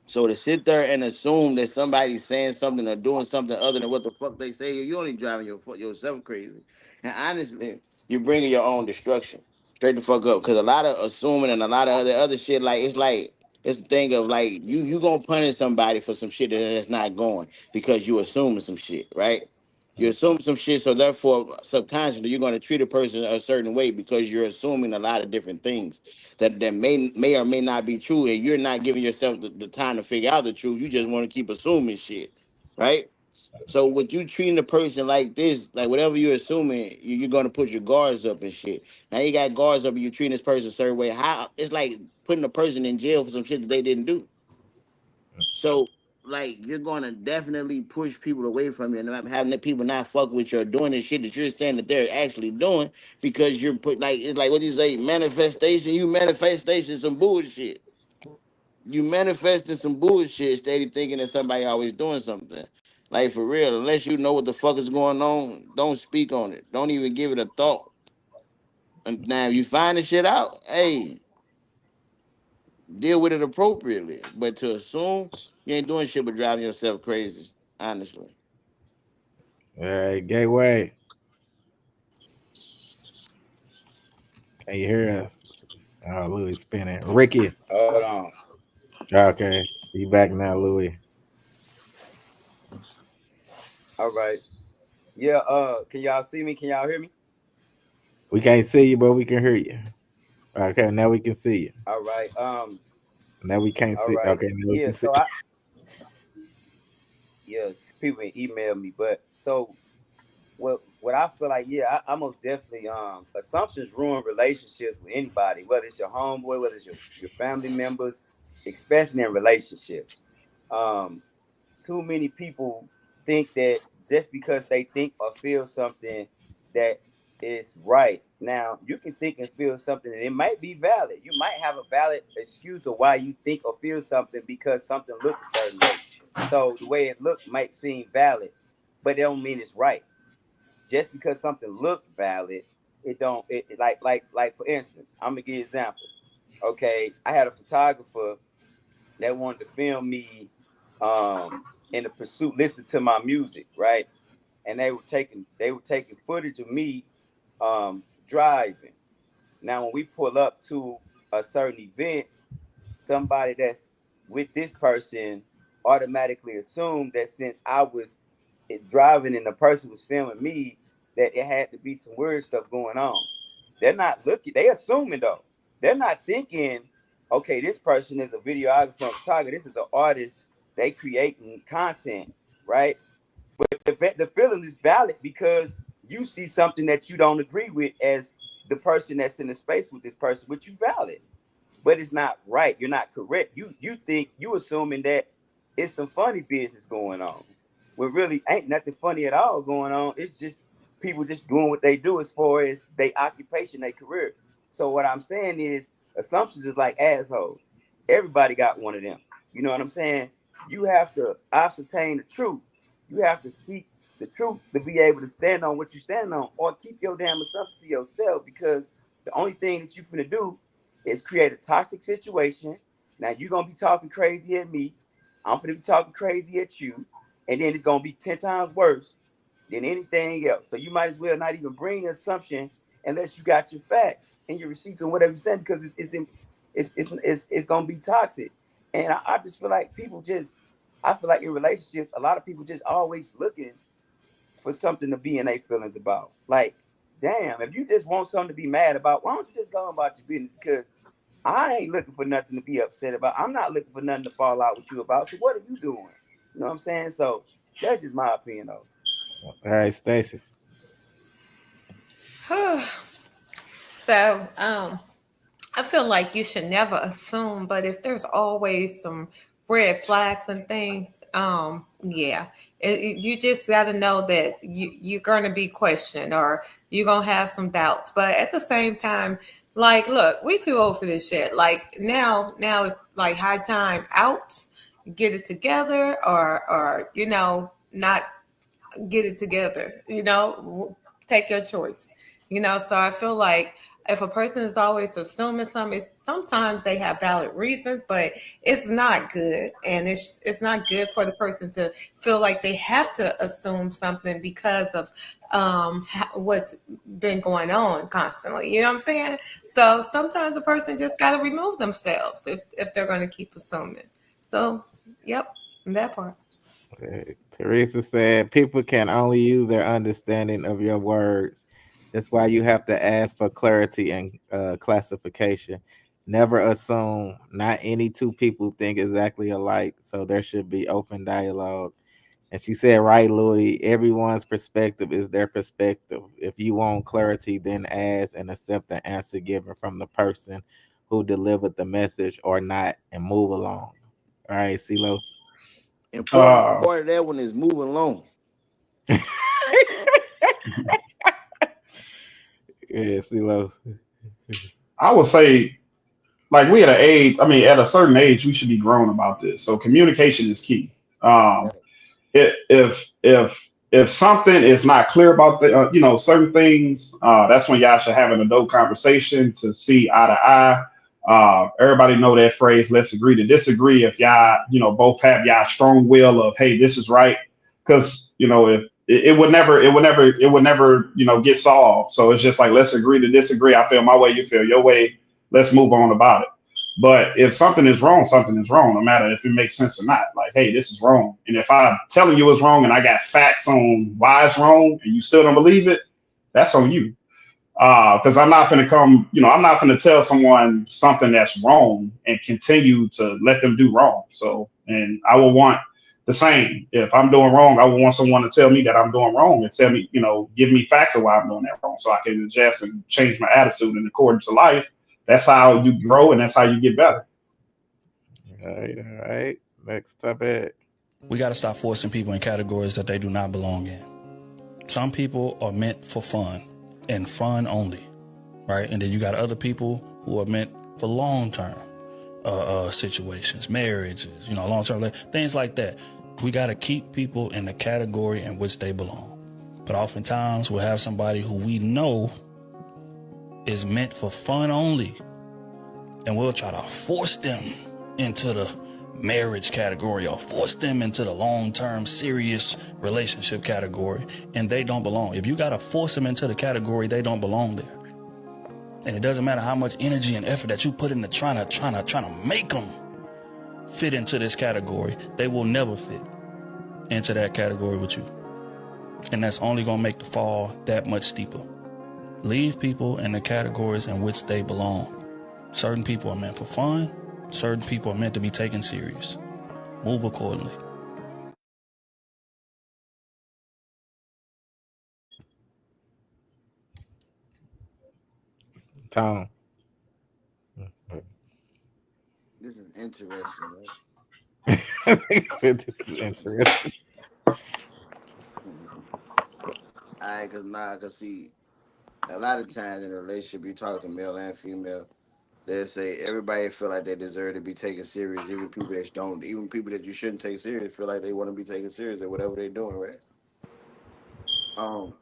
Speaker 6: So to sit there and assume that somebody's saying something or doing something other than what the fuck they say, you only driving yourself crazy. And honestly, you're bringing your own destruction straight the fuck up. Because a lot of assuming and a lot of other shit, like it's a thing of like you gonna punish somebody for some shit that's not going because you assuming some shit, right? You assume some shit, so therefore subconsciously you're gonna treat a person a certain way because you're assuming a lot of different things that may or may not be true, and you're not giving yourself the time to figure out the truth. You just want to keep assuming shit, right? So with you treating a person like this, like whatever you're assuming, you're gonna put your guards up and shit. Now you got guards up and you treating this person a certain way. How it's like putting a person in jail for some shit that they didn't do. So like you're gonna definitely push people away from you and having the people not fuck with you or doing the shit that you're saying that they're actually doing because you're put like it's like what do you say, manifestation, you manifestation some bullshit. You manifesting some bullshit, steady thinking that somebody always doing something. Like for real, unless you know what the fuck is going on, don't speak on it. Don't even give it a thought. And now if you find the shit out, hey, deal with it appropriately. But to assume you ain't doing shit but driving yourself crazy, honestly.
Speaker 2: All right, gateway. Can you hear us? Oh, Louis spinning. Ricky.
Speaker 5: Hold on.
Speaker 2: Okay, you back now, Louis.
Speaker 5: All right. Yeah, can y'all see me? Can y'all hear me?
Speaker 2: We can't see you, but we can hear you. Okay, now we can see you.
Speaker 5: All right.
Speaker 2: Now we can't
Speaker 5: All
Speaker 2: see.
Speaker 5: right.
Speaker 2: Okay, now we
Speaker 5: Yeah,
Speaker 2: can see.
Speaker 5: so I yes, people email me, but so what I feel like, yeah, I most definitely assumptions ruin relationships with anybody, whether it's your homeboy, whether it's your family members, especially in relationships. Um, Too many people think that just because they think or feel something that is right. Now, you can think and feel something and it might be valid. You might have a valid excuse of why you think or feel something because something look a certain way. So the way it look might seem valid, but it don't mean it's right. Just because something look valid, it don't like for instance, I'm gonna give you an example. Okay, I had a photographer that wanted to film me in the pursuit, listening to my music, right? And they were taking footage of me driving. Now when we pull up to a certain event, somebody that's with this person automatically assumed that since I was driving and the person was filming me, that it had to be some weird stuff going on. They're not looking, they assuming though. They're not thinking, okay, this person is a videographer and photographer, this is an artist, they creating content, right? But the feeling is valid because you see something that you don't agree with as the person that's in the space with this person, which you valid, but it's not right. You're not correct. You think you assuming that it's some funny business going on. when really ain't nothing funny at all going on. It's just people just doing what they do as far as their occupation, their career. So what I'm saying is assumptions is like assholes. Everybody got one of them. You know what I'm saying? You have to ascertain the truth. You have to seek the truth to be able to stand on what you stand on, or keep your damn assumptions to yourself, because the only thing that you finna do is create a toxic situation. Now you're gonna be talking crazy at me. I'm finna be talking crazy at you, and then it's gonna be 10 times worse than anything else. So you might as well not even bring an assumption unless you got your facts and your receipts and whatever you said, because it's gonna be toxic. And I just feel like I feel like in relationships, a lot of people just always looking for something to be in their feelings about. Like, damn, if you just want something to be mad about, why don't you just go about your business? Because I ain't looking for nothing to be upset about. I'm not looking for nothing to fall out with you about. So what are you doing? You know what I'm saying? So that's just my opinion, though.
Speaker 2: All right, Stacy.
Speaker 3: So, I feel like you should never assume, but if there's always some red flags and things, yeah, you just got to know that you're going to be questioned or you're going to have some doubts. But at the same time, like, look, we too old for this shit. Like now it's like high time out, get it together, or not get it together, take your choice, so I feel like if a person is always assuming something, sometimes they have valid reasons, but it's not good, and it's not good for the person to feel like they have to assume something because of what's been going on constantly, you know what I'm saying? So sometimes the person just got to remove themselves if they're going to keep assuming. So yep, that part.
Speaker 2: Teresa said people can only use their understanding of your words. That's why you have to ask for clarity and classification. Never assume. Not any two people think exactly alike, so there should be open dialogue. And she said, right, Louis, everyone's perspective is their perspective. If you want clarity, then ask and accept the answer given from the person who delivered the message or not, and move along. All right, Silos.
Speaker 6: Important part of that one is moving along.
Speaker 2: Yeah, Silos.
Speaker 7: I would say, like, we at an age, I mean, at a certain age, we should be grown about this. So communication is key. If something is not clear about the certain things, that's when y'all should have an adult conversation to see eye to eye. Everybody know that phrase, let's agree to disagree. If y'all both have y'all strong will of, hey, this is right, because if it would never get solved. So it's just like, let's agree to disagree. I feel my way, you feel your way, let's move on about it. But if something is wrong, no matter if it makes sense or not. Like, hey, this is wrong. And if I'm telling you it's wrong and I got facts on why it's wrong and you still don't believe it, that's on you. Because I'm not going to I'm not going to tell someone something that's wrong and continue to let them do wrong. So, and I will want the same. If I'm doing wrong, I will want someone to tell me that I'm doing wrong and tell me, give me facts of why I'm doing that wrong so I can adjust and change my attitude in accordance to life. That's how you grow and that's how you get better.
Speaker 2: All right. Next topic.
Speaker 15: We got to stop forcing people in categories that they do not belong in. Some people are meant for fun and fun only, right? And then you got other people who are meant for long-term situations, marriages, long-term things like that. We got to keep people in the category in which they belong. But oftentimes we'll have somebody who we know is meant for fun only, and we'll try to force them into the marriage category or force them into the long-term serious relationship category, and they don't belong. If you got to force them into the category, they don't belong there. And it doesn't matter how much energy and effort that you put into trying to make them fit into this category, they will never fit into that category with you. And that's only going to make the fall that much steeper. Leave people in the categories in which they belong. Certain people are meant for fun. Certain people are meant to be taken serious. Move accordingly.
Speaker 2: Tom.
Speaker 6: This is interesting, right?
Speaker 2: This is interesting.
Speaker 6: cause see, a lot of times in a relationship, you talk to male and female, they say everybody feel like they deserve to be taken serious, even people that don't, even people that you shouldn't take serious feel like they want to be taken serious at whatever they're doing, right? Um,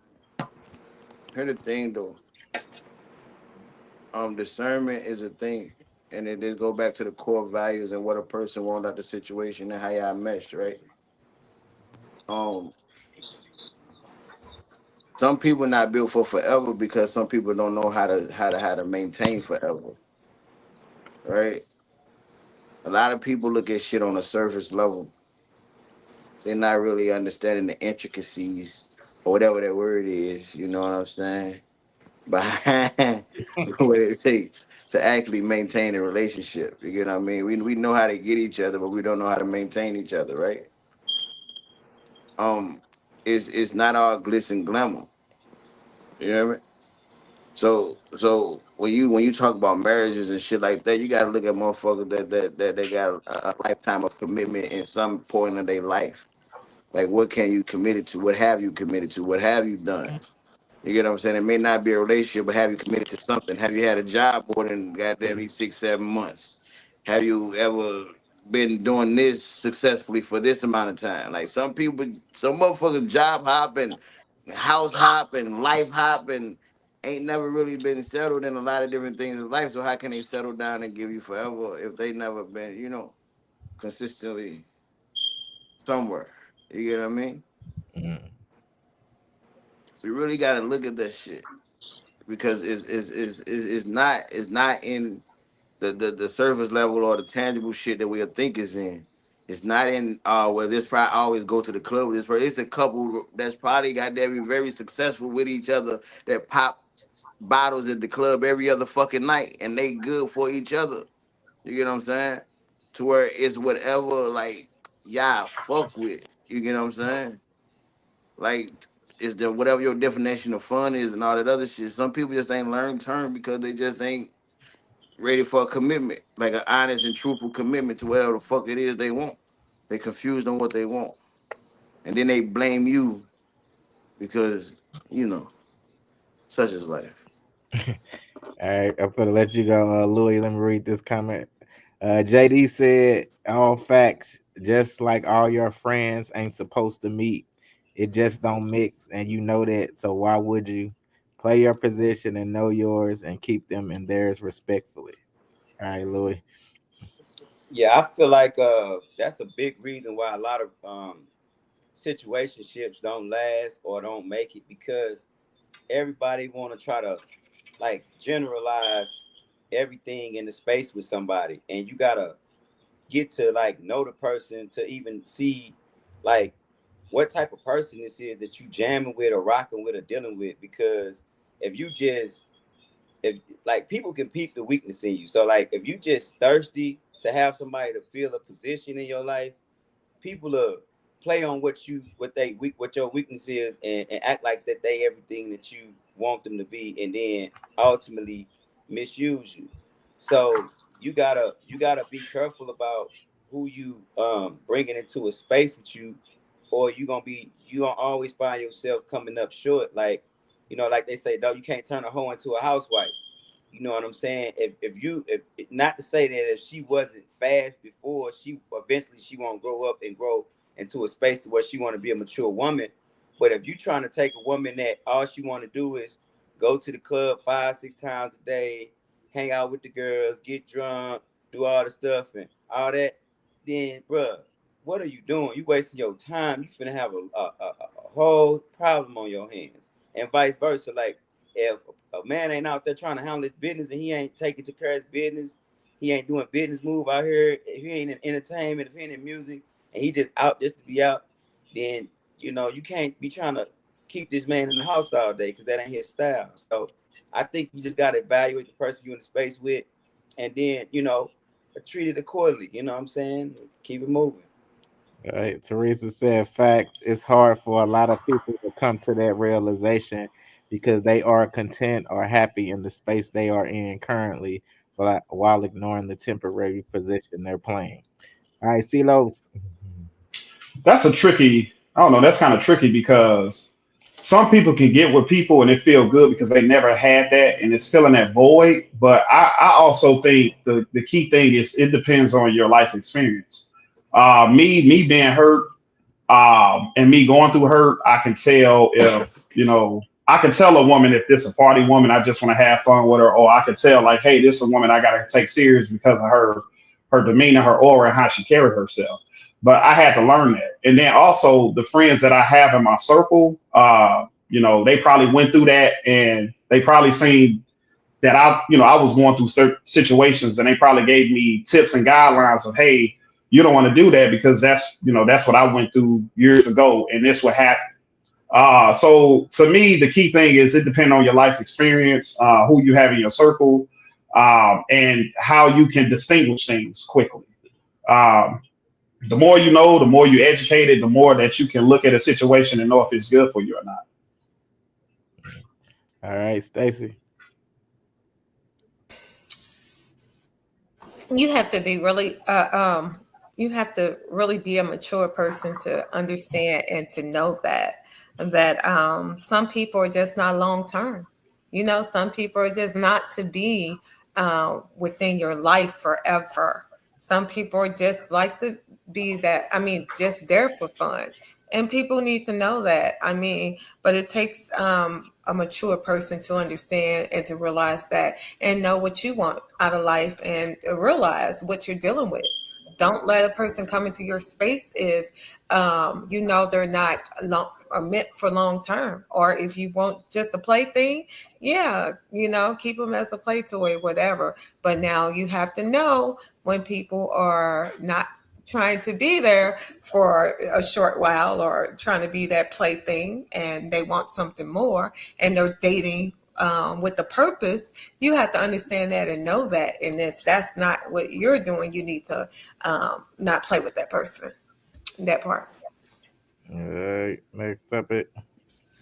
Speaker 6: Here's the thing though, discernment is a thing, and it just go back to the core values and what a person want out the situation and how y'all mesh, right? Um, some people not built for forever because some people don't know how to maintain forever, right? A lot of people look at shit on a surface level. They're not really understanding the intricacies or whatever that word is. You know what I'm saying? Behind what it takes to actually maintain a relationship. You get what I mean? We know how to get each other, but we don't know how to maintain each other, right? Um, it's not all glitz and glamour. You know what I mean? So when you talk about marriages and shit like that, you gotta look at motherfuckers that they got a lifetime of commitment in some point of their life. Like what can you committed to? What have you committed to? What have you done? You get what I'm saying? It may not be a relationship, but have you committed to something? Have you had a job more than goddamn 6, 7 months? Have you ever been doing this successfully for this amount of time? Like some people, some motherfuckers job hopping, house hopping, life hopping, ain't never really been settled in a lot of different things in life. So how can they settle down and give you forever if they never been, consistently somewhere? You get what I mean? We really got to look at that shit because it's not in the surface level or the tangible shit that we think is in. It's not in where this probably always go to the club with this person. It's a couple that's probably got to be very successful with each other that pop bottles at the club every other fucking night and they good for each other. You get what I'm saying? To where it's whatever like y'all fuck with. You get what I'm saying? Like is the whatever your definition of fun is and all that other shit. Some people just ain't learned term because they just ain't ready for a commitment, like an honest and truthful commitment to whatever the fuck it is they want. They confused on what they want, and then they blame you because you know such is life.
Speaker 2: All right, I'm gonna let you go, Louis. Let me read this comment. JD said, "All facts, just like all your friends ain't supposed to meet. It just don't mix, and you know that. So why would you play your position and know yours, and keep them in theirs respectfully?" All right, Louis.
Speaker 5: Yeah, I feel like that's a big reason why a lot of situationships don't last or don't make it because everybody want to try to like generalize everything in the space with somebody, and you gotta get to like know the person to even see like what type of person this is that you jamming with or rocking with or dealing with. Because if you just if like people can peep the weakness in you, so like if you just thirsty to have somebody to fill a position in your life, people play on what your weakness is and act like that they everything that you want them to be, and then ultimately misuse you. So you gotta be careful about who you bringing into a space with you, or you gonna always find yourself coming up short. Like like they say, though, you can't turn a hoe into a housewife. You know what I'm saying? If not to say that if she wasn't fast before, she eventually she won't grow up and grow into a space to where she want to be a mature woman. But if you trying to take a woman that all she want to do is go to the club 5, 6 times a day, hang out with the girls, get drunk, do all the stuff and all that, then bruh, what are you doing? You wasting your time. You finna have a whole problem on your hands, and vice versa. Like if a man ain't out there trying to handle his business and he ain't taking to care of his business, he ain't doing business move out here, if he ain't in entertainment, if he ain't in music, and he just out just to be out, then you can't be trying to keep this man in the house all day because that ain't his style. So I think you just gotta evaluate the person you in the space with, and then treat it accordingly. You know what I'm saying? Keep it moving.
Speaker 2: All right, Teresa said, "Facts. It's hard for a lot of people to come to that realization because they are content or happy in the space they are in currently, but while ignoring the temporary position they're playing." All right, Silos.
Speaker 7: That's a tricky. I don't know. That's kind of tricky because some people can get with people and it feel good because they never had that and it's filling that void. But I also think the key thing is it depends on your life experience. Me being hurt, and me going through hurt, I can tell if, I can tell a woman if this a party woman, I just want to have fun with her, or I could tell like, hey, this is a woman I gotta take serious because of her demeanor, her aura, and how she carried herself. But I had to learn that. And then also the friends that I have in my circle, they probably went through that and they probably seen that I was going through certain situations and they probably gave me tips and guidelines of, hey, you don't want to do that because that's what I went through years ago and this what happened. So to me, the key thing is it depends on your life experience, who you have in your circle, and how you can distinguish things quickly. Um, the more you know, the more you educated, the more that you can look at a situation and know if it's good for you or not.
Speaker 2: All right, Stacy.
Speaker 3: You have to be really you have to really be a mature person to understand and to know that some people are just not long term. Some people are just not to be within your life forever. Some people are just like to be that, just there for fun. And people need to know that. But it takes a mature person to understand and to realize that and know what you want out of life and realize what you're dealing with. Don't let a person come into your space if they're not meant for long term, or if you want just a plaything. Yeah, keep them as a play toy, whatever. But now you have to know when people are not trying to be there for a short while or trying to be that plaything and they want something more and they're dating with the purpose. You have to understand that and know that. And if that's not what you're doing, you need to not play with that person. That part.
Speaker 2: All right, next up it.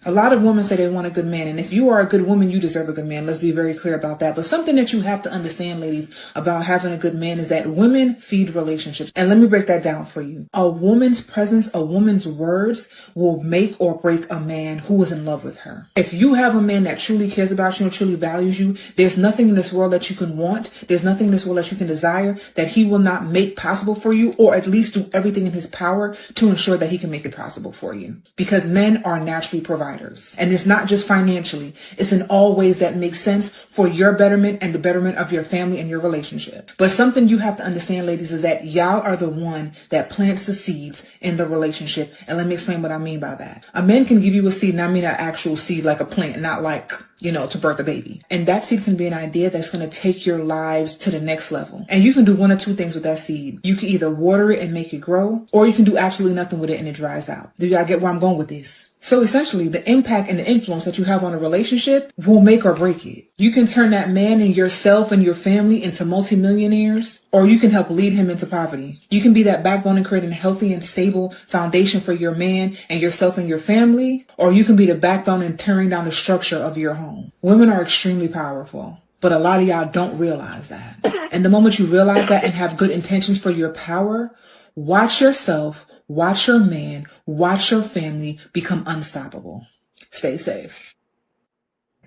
Speaker 16: A lot of women say they want a good man, and if you are a good woman, you deserve a good man. Let's be very clear about that. But something that you have to understand, ladies, about having a good man is that women feed relationships. And let me break that down for you. A woman's presence, a woman's words will make or break a man who is in love with her. If you have a man that truly cares about you and truly values you, there's nothing in this world that you can want. There's nothing in this world that you can desire that he will not make possible for you, or at least do everything in his power to ensure that he can make it possible for you. Because men are naturally providers. And it's not just financially. It's in all ways that make sense for your betterment and the betterment of your family and your relationship. But something you have to understand, ladies, is that y'all are the one that plants the seeds in the relationship. And let me explain what I mean by that. A man can give you a seed, and I mean an actual seed like a plant, not like, to birth a baby. And that seed can be an idea that's going to take your lives to the next level. And you can do one or two things with that seed. You can either water it and make it grow, or you can do absolutely nothing with it and it dries out. Do y'all get where I'm going with this? So essentially, the impact and the influence that you have on a relationship will make or break it. You can turn that man and yourself and your family into multimillionaires, or you can help lead him into poverty. You can be that backbone and create a healthy and stable foundation for your man and yourself and your family, or you can be the backbone and tearing down the structure of your home. Women are extremely powerful, but a lot of y'all don't realize that. And the moment you realize that and have good intentions for your power, watch yourself, watch your man, watch your family become unstoppable. Stay safe.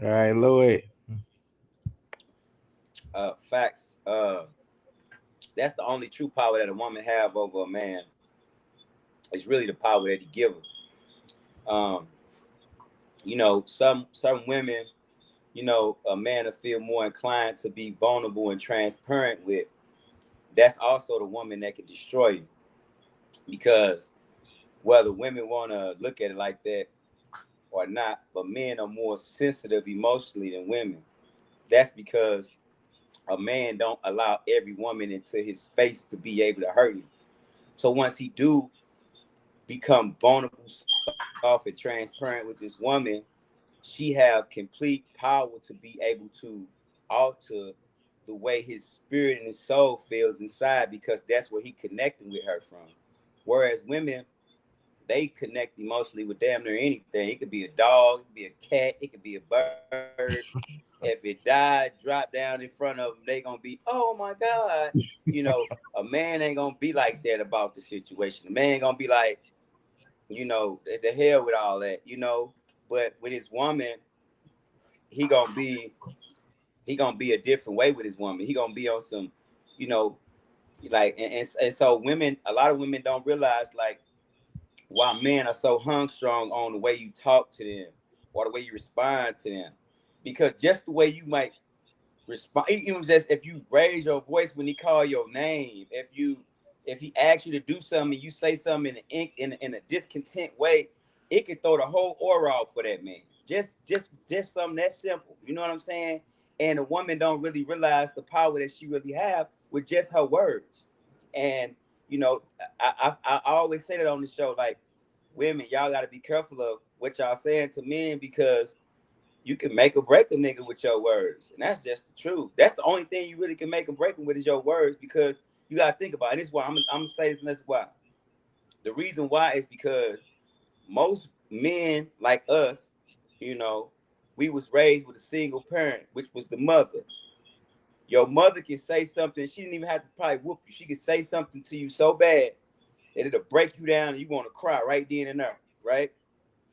Speaker 2: All right, Louis.
Speaker 5: Facts. That's the only true power that a woman have over a man. It's really the power that he gives her. Some women, a man will feel more inclined to be vulnerable and transparent with. That's also the woman that can destroy you. Because whether women want to look at it like that or not, but men are more sensitive emotionally than women. That's because a man don't allow every woman into his space to be able to hurt him. So once he do become vulnerable, soft, and transparent with this woman, she have complete power to be able to alter the way his spirit and his soul feels inside, because that's where he connecting with her from. Whereas women, they connect emotionally with damn near anything. It could be a dog, it could be a cat, it could be a bird. If it died, drop down in front of them, they gonna be, oh my God. A man ain't gonna be like that about the situation. A man gonna be like, the hell with all that, But with his woman, he gonna be a different way with his woman. He gonna be on some, you know, like and so women, a lot of women don't realize like why men are so hung strong on the way you talk to them or the way you respond to them, because just the way you might respond, even just if you raise your voice when he call your name, if he asks you to do something, you say something in a discontent way, it can throw the whole aura off for that man. Just something that simple. You know what I'm saying? And a woman don't really realize the power that she really have with just her words. And you know, I always say that on the show, like women, y'all got to be careful of what y'all saying to men, because you can make or break a nigga with your words, and that's just the truth. That's the only thing you really can make or break him with is your words, because you gotta think about it. And this is why I'm gonna say this, and that's why. The reason why is because most men like us, you know, we was raised with a single parent, which was the mother. Your mother can say something, she didn't even have to probably whoop you. She could say something to you so bad that it'll break you down and you want to cry right then and there, right?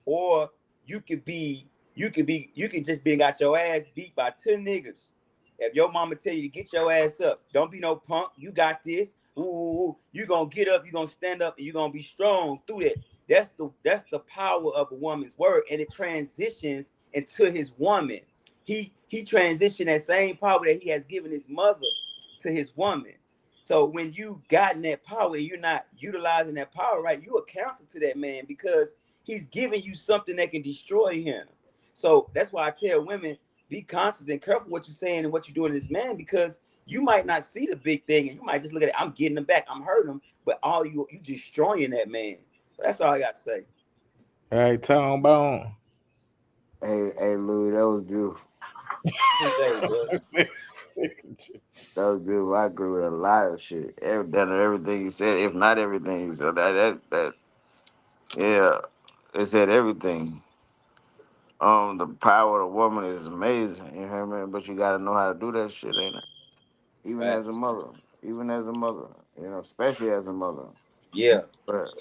Speaker 5: Or you could be, you can just be got your ass beat by 10 niggas. If your mama tell you to get your ass up, don't be no punk. You got this. Ooh, you gonna get up, you gonna stand up, and you gonna be strong through that. That's the power of a woman's word, and it transitions into his woman. He transitioned that same power that he has given his mother to his woman. So when you gotten that power and you're not utilizing that power right, you a counselor to that man, because he's giving you something that can destroy him. So that's why I tell women, be conscious and careful what you're saying and what you're doing to this man, because you might not see the big thing and you might just look at it, I'm getting him back, I'm hurting him, but all you destroying that man. That's all I got to say.
Speaker 2: All right, Tone Bone.
Speaker 6: Hey, Louis, that was beautiful.
Speaker 5: Appreciate it, bro.
Speaker 6: That was beautiful. I agree with a lot of shit. Everything you said, if not everything you said, yeah, it said everything. The power of the woman is amazing. You hear me? But you gotta know how to do that shit, ain't it? Even as a
Speaker 5: Facts.
Speaker 6: mother, especially as a mother.
Speaker 5: Yeah.
Speaker 6: But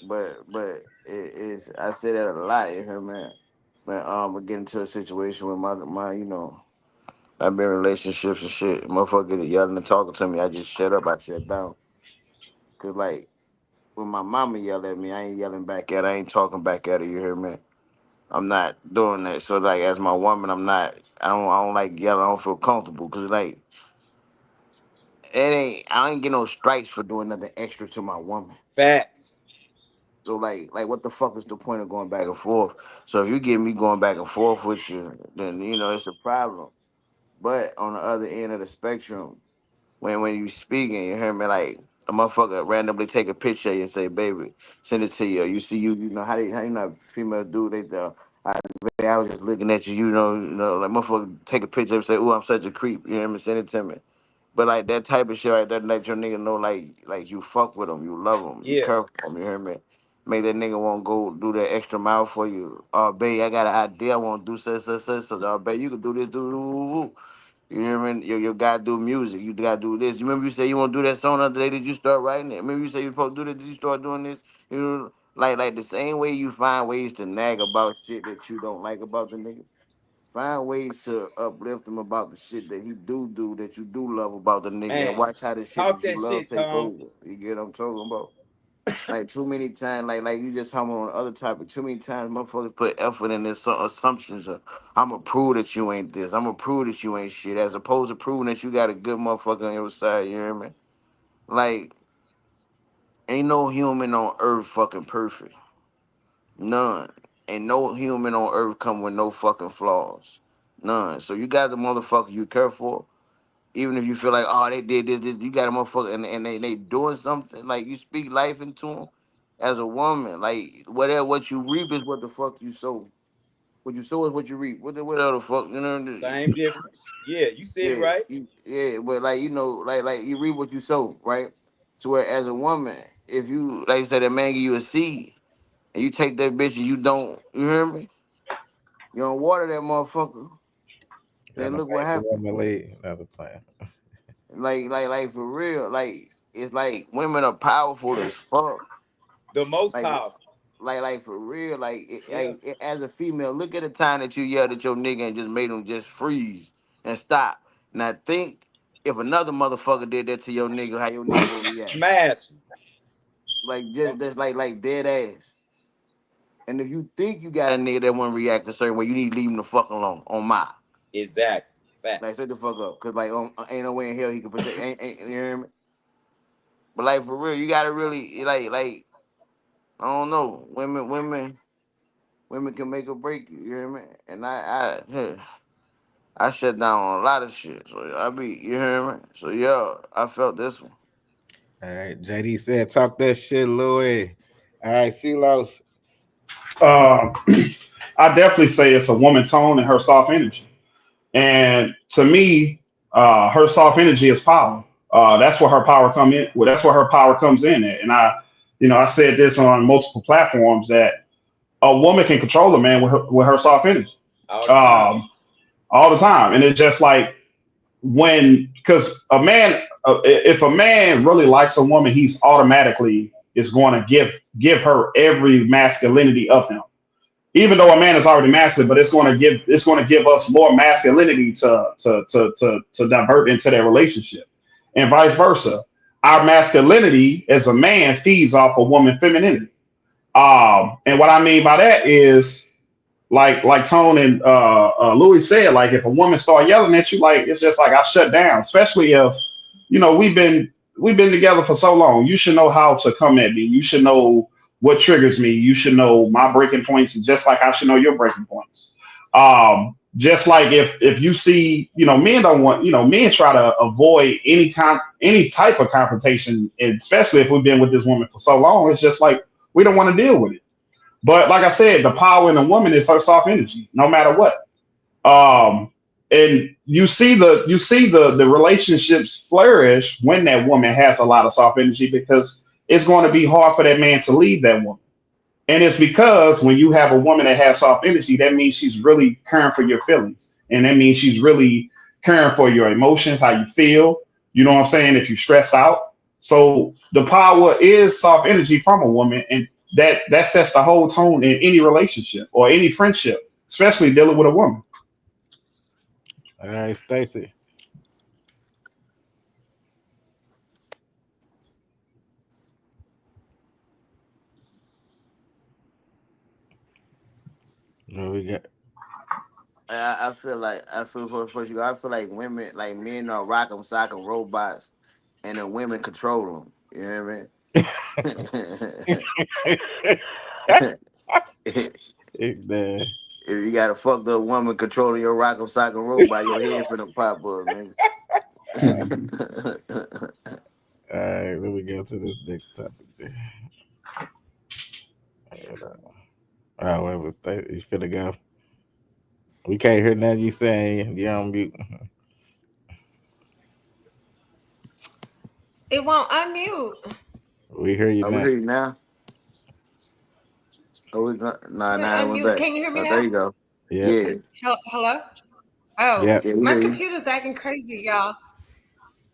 Speaker 6: it's, I say that a lot. You hear me? Man, we get into a situation with my I've been in relationships and shit. Motherfucker get yelling and talking to me. I just shut up. I shut down. Cause like when my mama yell at me, I ain't yelling back at her. I ain't talking back at her. You hear me? I'm not doing that. So like as my woman, I'm not. I don't like yelling. I don't feel comfortable. Cause like I ain't get no stripes for doing nothing extra to my woman.
Speaker 5: Facts.
Speaker 6: So like what the fuck is the point of going back and forth? So if you get me going back and forth with you, then it's a problem. But on the other end of the spectrum, when you speaking, you hear me, like a motherfucker randomly take a picture of you and say, "Baby, send it to you." You see, you know how you know female do I was just looking at you, like motherfucker take a picture and say, "Ooh, I'm such a creep." You hear me? Send it to me. But like that type of shit right there, let your nigga know like you fuck with him, you love him, you
Speaker 5: Yeah.
Speaker 6: care for him. You hear me? Make that nigga want to go do that extra mile for you. Oh, babe, I got an idea. I want to do such. Oh, babe, you can do this, do. You hear me? You gotta do music. You gotta do this. You remember you said you want to do that song the other day? Did you start writing it? Remember you said you supposed to do this? Did you start doing this? You know, like the same way you find ways to nag about shit that you don't like about the nigga. Find ways to uplift him about the shit that he do that you do love about the nigga, and
Speaker 5: Man,
Speaker 6: watch how the shit
Speaker 5: talk
Speaker 6: that you
Speaker 5: that
Speaker 6: love
Speaker 5: shit,
Speaker 6: take
Speaker 5: Tom.
Speaker 6: over. You get what I'm talking about? Like too many times, like you just talking on the other topic. Too many times, motherfuckers put effort in this assumptions of I'ma prove that you ain't this. I'ma prove that you ain't shit, as opposed to proving that you got a good motherfucker on your side. You hear me? Like ain't no human on earth fucking perfect. None. Ain't no human on earth come with no fucking flaws. None. So you got the motherfucker you care for. Even if you feel like, oh, they did this, you got a motherfucker, and they doing something, like you speak life into them as a woman. Like, whatever, what you reap is what the fuck you sow. What you sow is what you reap. Whatever the fuck,
Speaker 5: Same difference. Yeah, you said it
Speaker 6: yeah,
Speaker 5: right.
Speaker 6: yeah, but like, like you reap what you sow, right? So where as a woman, if you, like I said, a man give you a seed, and you take that bitch and you don't, you hear me? You don't water that motherfucker,
Speaker 2: And
Speaker 6: then
Speaker 2: the
Speaker 6: look what
Speaker 2: make the
Speaker 6: happened.
Speaker 2: woman lead. Another plan.
Speaker 6: Like for real, like it's like women are powerful as fuck.
Speaker 5: The most
Speaker 6: Like
Speaker 5: powerful.
Speaker 6: like for real, as a female, look at the time that you yelled at your nigga and just made him just freeze and stop. Now think if another motherfucker did that to your nigga, how your nigga would react.
Speaker 5: Smash.
Speaker 6: Like just that's like dead ass. And if you think you got a nigga that won't react a certain way, you need to leave him the fuck alone. On my.
Speaker 5: Exactly.
Speaker 6: Like
Speaker 5: Facts.
Speaker 6: shut the fuck up. Cause like ain't no way in hell he can protect ain't you hear me? But like for real, you gotta really like I don't know. Women can make or break you, you hear me? And I shut down on a lot of shit. So I be you hear me? So yeah, I felt this one.
Speaker 2: All right, JD said, "Talk that shit, Louis." All right, Silos.
Speaker 7: Uh, I definitely say it's a woman tone and her soft energy. And to me, her soft energy is power. That's where her power come in. Well, that's where her power comes in at. And I said this on multiple platforms that a woman can control a man with her soft energy,
Speaker 5: All the time.
Speaker 7: um, all the time. And it's just like because a man, if a man really likes a woman, he's automatically is going to give her every masculinity of him, even though a man is already masculine, but it's going to give us more masculinity to divert into that relationship, and vice versa. Our masculinity as a man feeds off a woman femininity. And what I mean by that is like Tone and Louis said, like if a woman start yelling at you, like it's just like I shut down. Especially if we've been together for so long. You should know how to come at me. You should know what triggers me. You should know my breaking points, just like I should know your breaking points. Just like if you see, men don't want, men try to avoid any type of confrontation, and especially if we've been with this woman for so long. It's just like we don't want to deal with it. But like I said, the power in a woman is her soft energy, no matter what. And you see the relationships flourish when that woman has a lot of soft energy, because it's going to be hard for that man to leave that woman. And it's because when you have a woman that has soft energy, that means she's really caring for your feelings. And that means she's really caring for your emotions, how you feel. You know what I'm saying? If you're stressed out. So the power is soft energy from a woman. And that sets the whole tone in any relationship or any friendship, especially dealing with a woman.
Speaker 2: All right, Stacy. What we got?
Speaker 6: I feel for you. I feel like women, like men are rock'em sock'em robots, and the women control them. You know what I mean?
Speaker 2: Nah.
Speaker 6: If you got a fucked up woman controlling your rock'em sock'em robot, your head finna pop up, nigga.
Speaker 2: All right, let me go to this next topic. There. Oh, wait, was Stacy? You finna go? We can't hear nothing you saying. You're on mute.
Speaker 3: It won't unmute.
Speaker 2: We hear you
Speaker 6: Are we
Speaker 2: now.
Speaker 6: hear you now? Oh, nah,
Speaker 3: It
Speaker 6: I went
Speaker 3: unmute.
Speaker 6: back.
Speaker 3: Can you hear me
Speaker 6: Oh, there
Speaker 3: now?
Speaker 6: you go.
Speaker 2: Yep.
Speaker 6: Yeah,
Speaker 3: Hello? Oh,
Speaker 2: Yep.
Speaker 6: yeah, we
Speaker 3: my
Speaker 6: hear you.
Speaker 3: computer's acting crazy, y'all.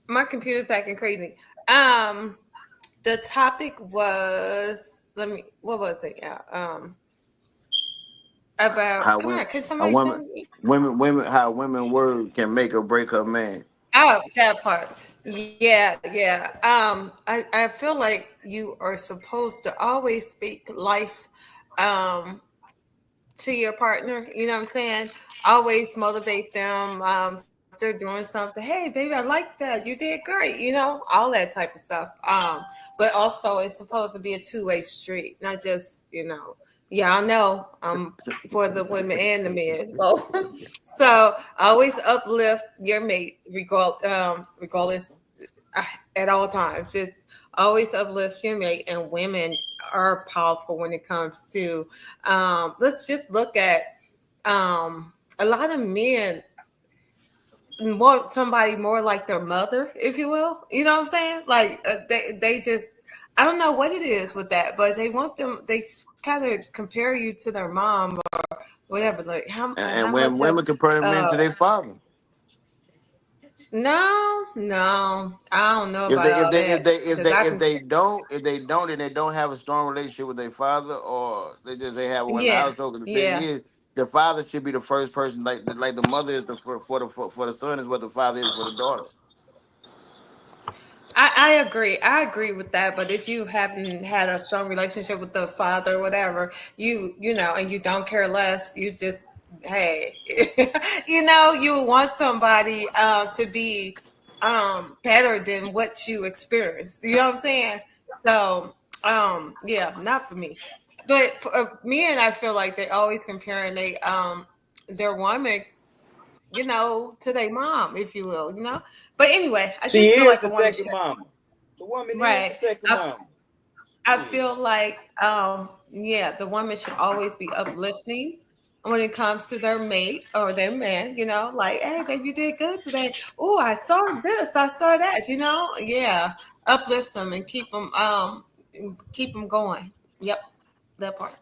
Speaker 3: My computer's acting crazy. Um, the topic was what was it? Yeah.
Speaker 6: How
Speaker 3: About come
Speaker 6: women,
Speaker 3: on, can
Speaker 6: how
Speaker 3: somebody tell
Speaker 6: women,
Speaker 3: me?
Speaker 6: how women word can make or break her man.
Speaker 3: Oh, that part. Yeah, yeah. I feel like you are supposed to always speak life to your partner. You know what I'm saying? Always motivate them. If they're doing something, hey, baby, I like that. You did great. All that type of stuff. But also, it's supposed to be a two-way street, not just Y'all know for the women and the men. So always uplift your mate, regardless at all times. Just always uplift your mate, and women are powerful when it comes to. Let's just look at a lot of men want somebody more like their mother, if you will. You know what I'm saying? Like they just. I don't know what it is with that, but they want them. They kind of compare you to their mom or whatever. Like how
Speaker 6: And when
Speaker 3: much of
Speaker 6: women compare men
Speaker 3: uh
Speaker 6: to their father.
Speaker 3: No, no, I don't know
Speaker 6: If
Speaker 3: about
Speaker 6: they if
Speaker 3: all
Speaker 6: they if
Speaker 3: that
Speaker 6: they if
Speaker 3: because
Speaker 6: they
Speaker 3: I
Speaker 6: if
Speaker 3: can.
Speaker 6: they don't if they don't and they don't have a strong relationship with their father, or they have one in the
Speaker 3: Yeah,
Speaker 6: household. 'Cause the thing
Speaker 3: yeah.
Speaker 6: is, the father should be the first person, like the mother is the for the son is what the father is for the daughter.
Speaker 3: I agree. I agree with that. But if you haven't had a strong relationship with the father or whatever, you know, and you don't care less, you just hey, you know, you want somebody to be better than what you experienced. You know what I'm saying? So yeah, not for me. But for me and I feel like they always comparing their woman, you know, to their mom, if you will, you know. But anyway, I
Speaker 5: She
Speaker 3: just feel
Speaker 5: is
Speaker 3: like
Speaker 5: the
Speaker 3: a woman
Speaker 5: second
Speaker 3: should.
Speaker 5: mama. The woman is the
Speaker 3: Right.
Speaker 5: second mama.
Speaker 3: I
Speaker 5: Shit.
Speaker 3: feel like yeah, the woman should always be uplifting when it comes to their mate or their man, you know, like, hey babe, you did good today. Oh, I saw this, I saw that, you know. Yeah. Uplift them and keep them going. Yep. That part.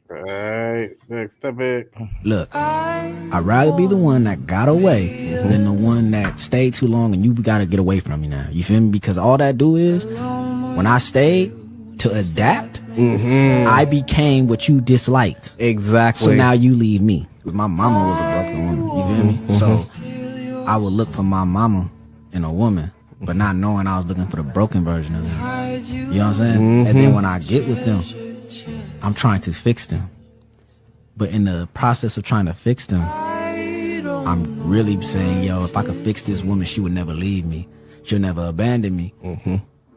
Speaker 2: All right, next topic.
Speaker 17: Look, I'd rather be the one that got away than the one that stayed too long and you gotta get away from me now. You feel me? Because all that do is, when I stayed to adapt, I became what you disliked.
Speaker 18: Exactly.
Speaker 17: So now you leave me. My mama was a broken woman. You feel me? So I would look for my mama in a woman, but not knowing I was looking for the broken version of them. You know what I'm saying? And then when I get with them, I'm trying to fix them. But in the process of trying to fix them, I'm really saying, yo, if I could fix this woman, she would never leave me. She'll never abandon me.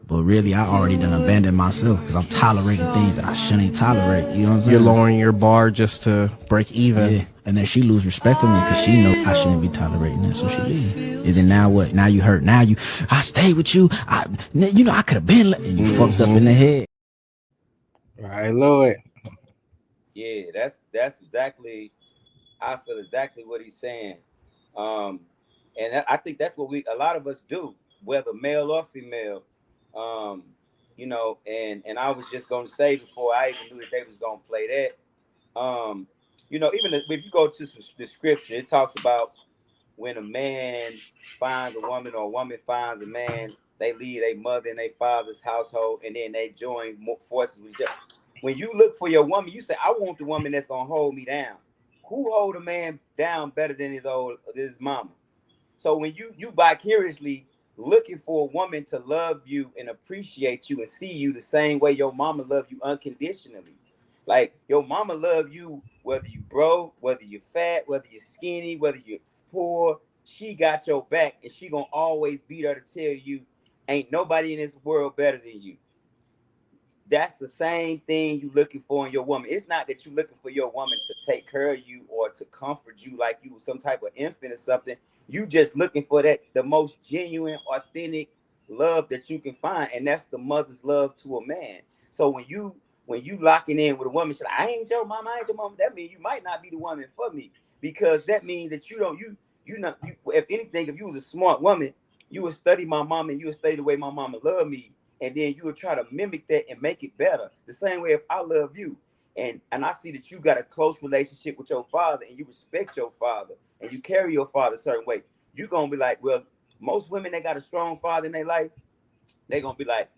Speaker 17: But really, I already done abandoned myself because I'm tolerating things that I shouldn't tolerate. You know what I'm saying?
Speaker 18: You're lowering your bar just to break even.
Speaker 17: Yeah. And then she lose respect for me because she know I shouldn't be tolerating that, so she leave. And then now what? Now you hurt. Now I stayed with you. You know, I could have been. And you fucked up in the head.
Speaker 2: All right, Lloyd.
Speaker 5: Yeah, that's exactly. I feel exactly what he's saying, and I think that's what a lot of us do, whether male or female. Um, you know, and I was just gonna say before I even knew that they was gonna play that. You know, even if you go to the scripture, it talks about when a man finds a woman or a woman finds a man, they leave their mother and their father's household, and then they join forces with each other. When you look for your woman, you say, "I want the woman that's gonna hold me down." Who hold a man down better than his mama? So when you vicariously looking for a woman to love you and appreciate you and see you the same way your mama loved you unconditionally. Like your mama love you whether you broke, whether you're fat, whether you're skinny, whether you're poor. She got your back and she gonna always be there to tell you ain't nobody in this world better than you. That's the same thing you looking for in your woman. It's not that you looking for your woman to take care of you or to comfort you like you was some type of infant or something. You just looking for that the most genuine, authentic love that you can find, and that's the mother's love to a man. So when you locking in with a woman, she's like, I ain't your mama, I ain't your mama. That means you might not be the woman for me, because that means that if anything, if you was a smart woman, you would study my mama and you would study the way my mama loved me, and then you would try to mimic that and make it better. The same way if I love you and I see that you got a close relationship with your father and you respect your father and you carry your father a certain way, you're gonna be like, well, most women that got a strong father in their life, they're gonna be like,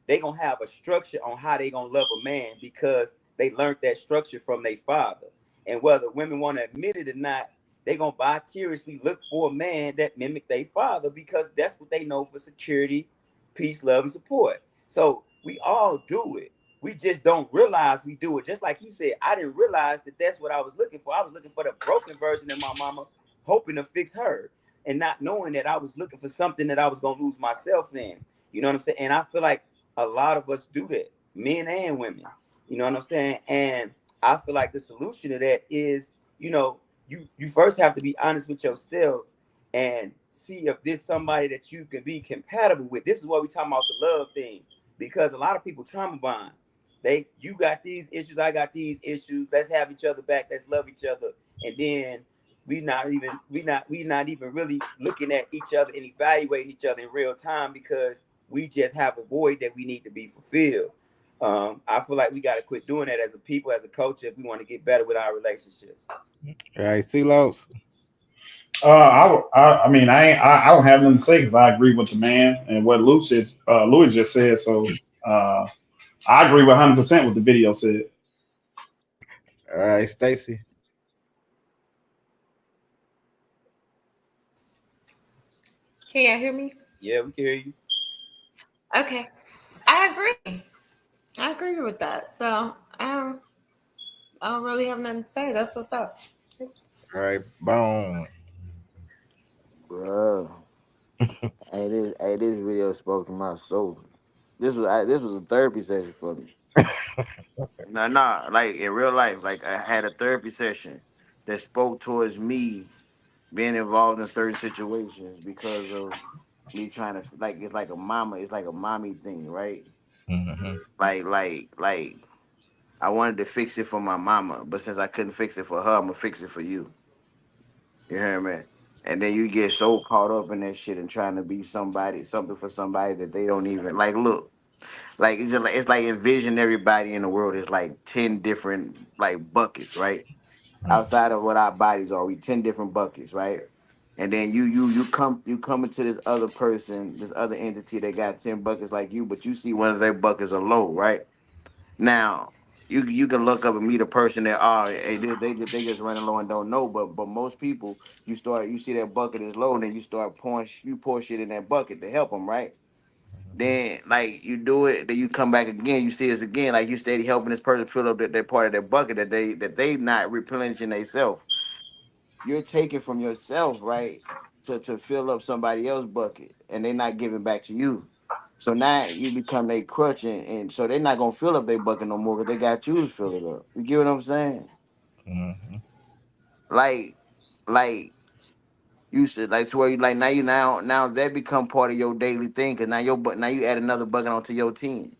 Speaker 5: they gonna have a structure on how they gonna love a man because they learned that structure from their father. And whether women want to admit it or not, they gonna vicariously look for a man that mimic their father because that's what they know for security, peace, love, and support. So we all do it. We just don't realize we do it. Just like he said, I didn't realize that that's what I was looking for. I was looking for the broken version of my mama, hoping to fix her, and not knowing that I was looking for something that I was gonna lose myself in. You know what I'm saying? And I feel like a lot of us do that, men and women. You know what I'm saying? And I feel like the solution to that is, you first have to be honest with yourself and see if this somebody that you can be compatible with. This is what we talking about, the love thing, because a lot of people trauma bond. You got these issues, I got these issues. Let's have each other back. Let's love each other, and then we not even really looking at each other and evaluating each other in real time because we just have a void that we need to be fulfilled. I feel like we got to quit doing that as a people, as a culture, if we want to get better with our relationships.
Speaker 2: All right, CeeLos.
Speaker 7: I mean, I don't have nothing to say because I agree with the man and what Louis just said. So I agree with 100% what the video said.
Speaker 2: All right, Stacy.
Speaker 3: Can y'all hear me?
Speaker 5: Yeah, we can hear you.
Speaker 3: Okay. I agree. I agree with that. So I don't really have nothing to say. That's what's up.
Speaker 2: All right, boom.
Speaker 6: Bro. This video spoke to my soul. This was a therapy session for me. Nah, like in real life, like I had a therapy session that spoke towards me being involved in certain situations because of me trying to like it's like a mommy thing, right?
Speaker 2: Mm-hmm.
Speaker 6: Like I wanted to fix it for my mama, but since I couldn't fix it for her, I'm gonna fix it for you. You hear me? And then you get so caught up in that shit and trying to be something for somebody that they don't even like. Look, like it's like envision everybody in the world is like 10 different like buckets, right? Outside of what our bodies are, we 10 different buckets, right? And then you come into this other person, this other entity that got 10 buckets like you, but you see one of their buckets are low, right? Now you can look up and meet a person that hey, they just running low and don't know, but most people you see that bucket is low and then you pour shit in that bucket to help them, right? Then like you do it, then you come back again, you see us again, like you steady helping this person fill up that part of their bucket that they not replenishing themselves. You're taking from yourself, right, to fill up somebody else's bucket, and they're not giving back to you. So now you become a crutch, and so they're not gonna fill up their bucket no more because they got you to fill it up. You get what I'm saying?
Speaker 2: Mm-hmm.
Speaker 6: Like, like you should like to where you like now that become part of your daily thing because now you add another bucket onto your team.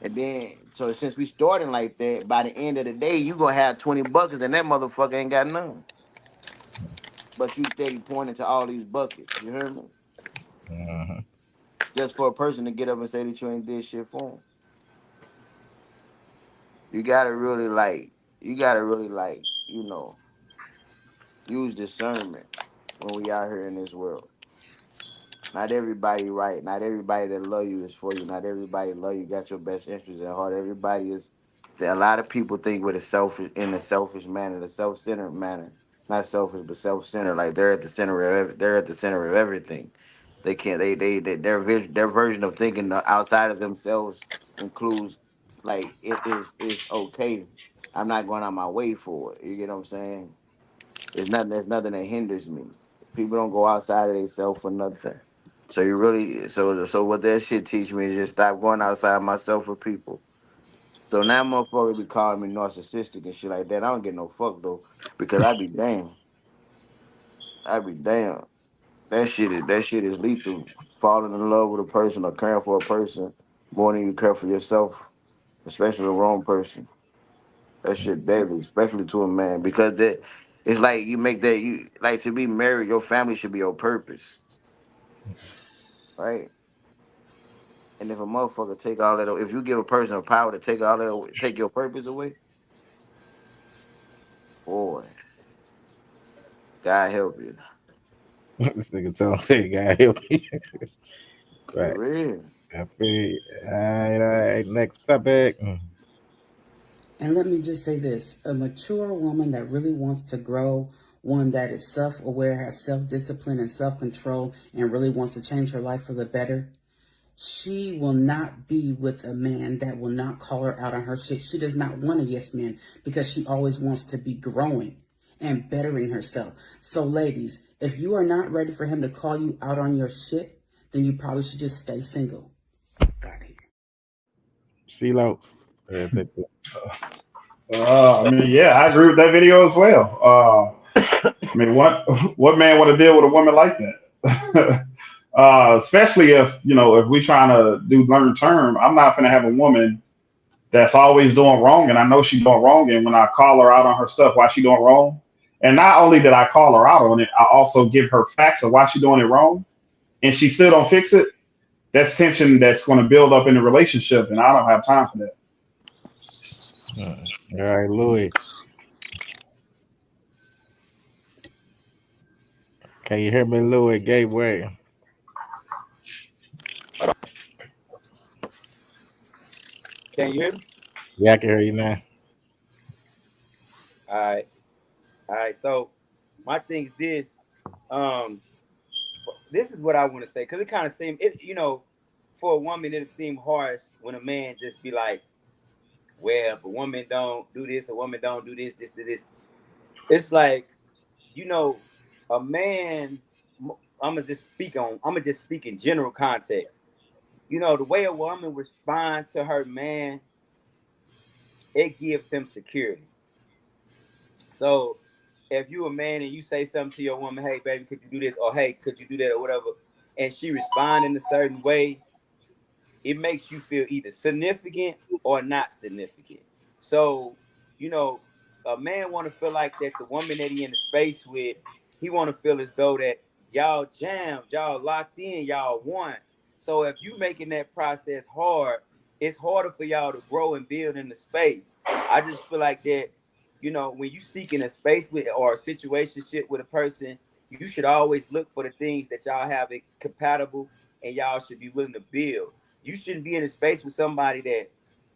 Speaker 6: And then, so since we starting like that, by the end of the day, you gonna have 20 buckets, and that motherfucker ain't got none. But you steady pointing to all these buckets. You hear me?
Speaker 2: Mm-hmm.
Speaker 6: Just for a person to get up and say that you ain't did shit for them. You gotta really like, use discernment when we out here in this world. Not everybody right. Not everybody that love you is for you. Not everybody love you got your best interest at heart. Everybody is. A lot of people think with a selfish manner, the self-centered manner. Not selfish, but self-centered. Like they're at the center of they're at the center of everything. They can't. Their version of thinking outside of themselves includes like it is okay. I'm not going out my way for it. You get what I'm saying? It's nothing. There's nothing that hinders me. People don't go outside of themselves for nothing. So you really so what that shit teach me is just stop going outside myself for people. So now motherfuckers be calling me narcissistic and shit like that. I don't get no fuck though because I be damn. I be damn. That shit is lethal. Falling in love with a person or caring for a person more than you care for yourself, especially the wrong person. That shit deadly, especially to a man, because that it's like you make that you like to be married. Your family should be your purpose, right? And if a motherfucker take all that, if you give a person a power to take all that, take your purpose away, boy, God help you.
Speaker 2: This nigga tell him say God help me.
Speaker 6: For
Speaker 2: Right.
Speaker 6: real.
Speaker 2: I feel you. All right. Next topic.
Speaker 19: And let me just say this, a mature woman that really wants to grow, one that is self aware, has self discipline and self control, and really wants to change her life for the better, she will not be with a man that will not call her out on her shit. She does not want a yes man because she always wants to be growing and bettering herself. So, ladies, if you are not ready for him to call you out on your shit, then you probably should just stay single.
Speaker 2: CeeLos.
Speaker 7: I mean, yeah, I agree with that video as well. I mean, what man want to deal with a woman like that? Especially if we trying to do learn term. I'm not gonna have a woman that's always doing wrong, and I know she's doing wrong. And when I call her out on her stuff, why she doing wrong, and not only did I call her out on it, I also give her facts of why she doing it wrong, and she still don't fix it. That's tension that's going to build up in the relationship, and I don't have time for that.
Speaker 2: All right, Louis. Can you hear me, Louis Gateway?
Speaker 5: Can you hear me?
Speaker 2: Yeah, I can hear you now.
Speaker 5: All right. All right. So my thing is this. Um, this is what I want to say because it kind of seemed it. For a woman, it'll seem harsh when a man just be like, "Well, if a woman don't do this, a woman don't do this, this to this." It's like, you know, a man. I'm gonna just speak in general context. The way a woman responds to her man, it gives him security. So if you a man and you say something to your woman, hey baby, could you do this? Or hey, could you do that or whatever, and she respond in a certain way, it makes you feel either significant or not significant. So, you know, a man want to feel like that the woman that he in the space with, he want to feel as though that y'all jammed, y'all locked in, y'all won. So if you making that process hard, it's harder for y'all to grow and build in the space. I just feel like that, when you seeking a space with or a situationship with a person, you should always look for the things that y'all have it compatible and y'all should be willing to build. You shouldn't be in a space with somebody that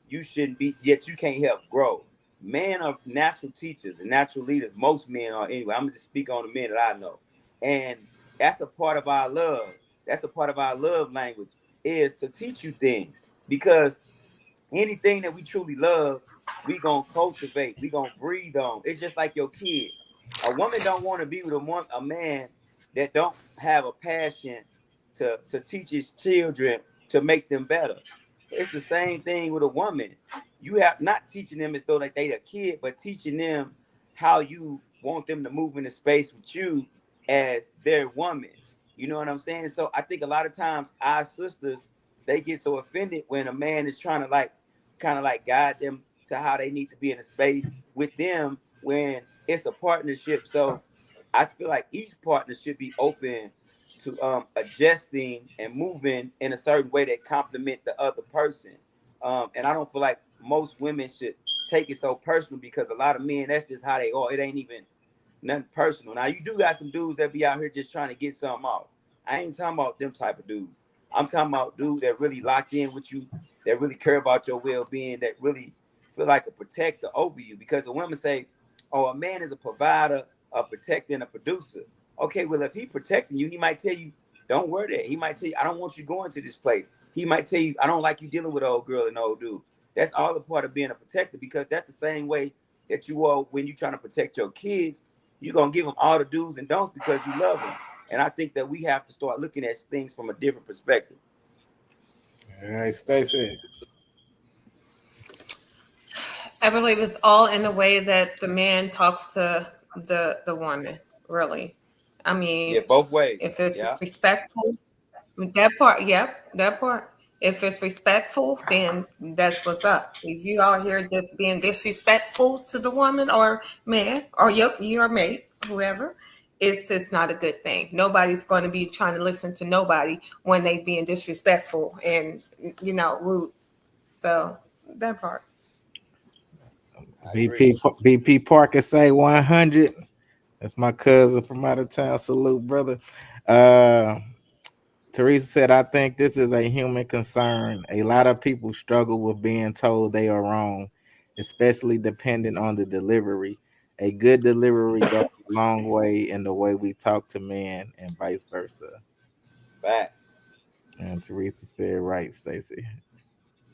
Speaker 5: you shouldn't be, yet you can't help grow. Men are natural teachers and natural leaders. Most men are anyway. I'm gonna just speak on the men that I know. And that's a part of our love. That's a part of our love language is to teach you things. Because anything that we truly love, we gonna cultivate, we gonna breathe on. It's just like your kids. A woman don't want to be with a man that don't have a passion to teach his children to make them better. It's the same thing with a woman. You have not teaching them as though like they a kid, but teaching them how you want them to move in the space with you as their woman. You know what I'm saying? So I think a lot of times our sisters, they get so offended when a man is trying to kind of like guide them to how they need to be in a space with them when it's a partnership. So I feel like each partner should be open to adjusting and moving in a certain way that complement the other person. And I don't feel like most women should take it so personal because a lot of men, that's just how they are. It ain't even nothing personal. Now you do got some dudes that be out here just trying to get something off. I ain't talking about them type of dudes. I'm talking about dudes that really locked in with you, that really care about your well-being, that really feel like a protector over you. Because the women say, "Oh, a man is a provider, a protector, and a producer." Okay, well, if he protecting you, he might tell you, "Don't wear that." He might tell you, "I don't want you going to this place." He might tell you, "I don't like you dealing with an old girl and an old dude." That's all a part of being a protector because that's the same way that you are when you're trying to protect your kids. You're gonna give them all the do's and don'ts because you love them. And I think that we have to start looking at things from a different perspective.
Speaker 2: All right, Stacey.
Speaker 3: I believe it's all in the way that the man talks to the woman, really. I
Speaker 5: Yeah,
Speaker 3: mean,
Speaker 5: both ways.
Speaker 3: if it's
Speaker 5: Yeah.
Speaker 3: respectful, that part, yep, that part. If it's respectful, then that's what's up. If you out here just being disrespectful to the woman or man or your mate, whoever, it's not a good thing. Nobody's going to be trying to listen to nobody when they being disrespectful and rude. So that part.
Speaker 2: BP Parker say 100. That's my cousin from out of town. Salute, brother. Uh Teresa said, I think this is a human concern. A lot of people struggle with being told they are wrong, especially depending on the delivery. A good delivery goes a long way in the way we talk to men and vice versa.
Speaker 5: Facts.
Speaker 2: And Teresa said, right, Stacy.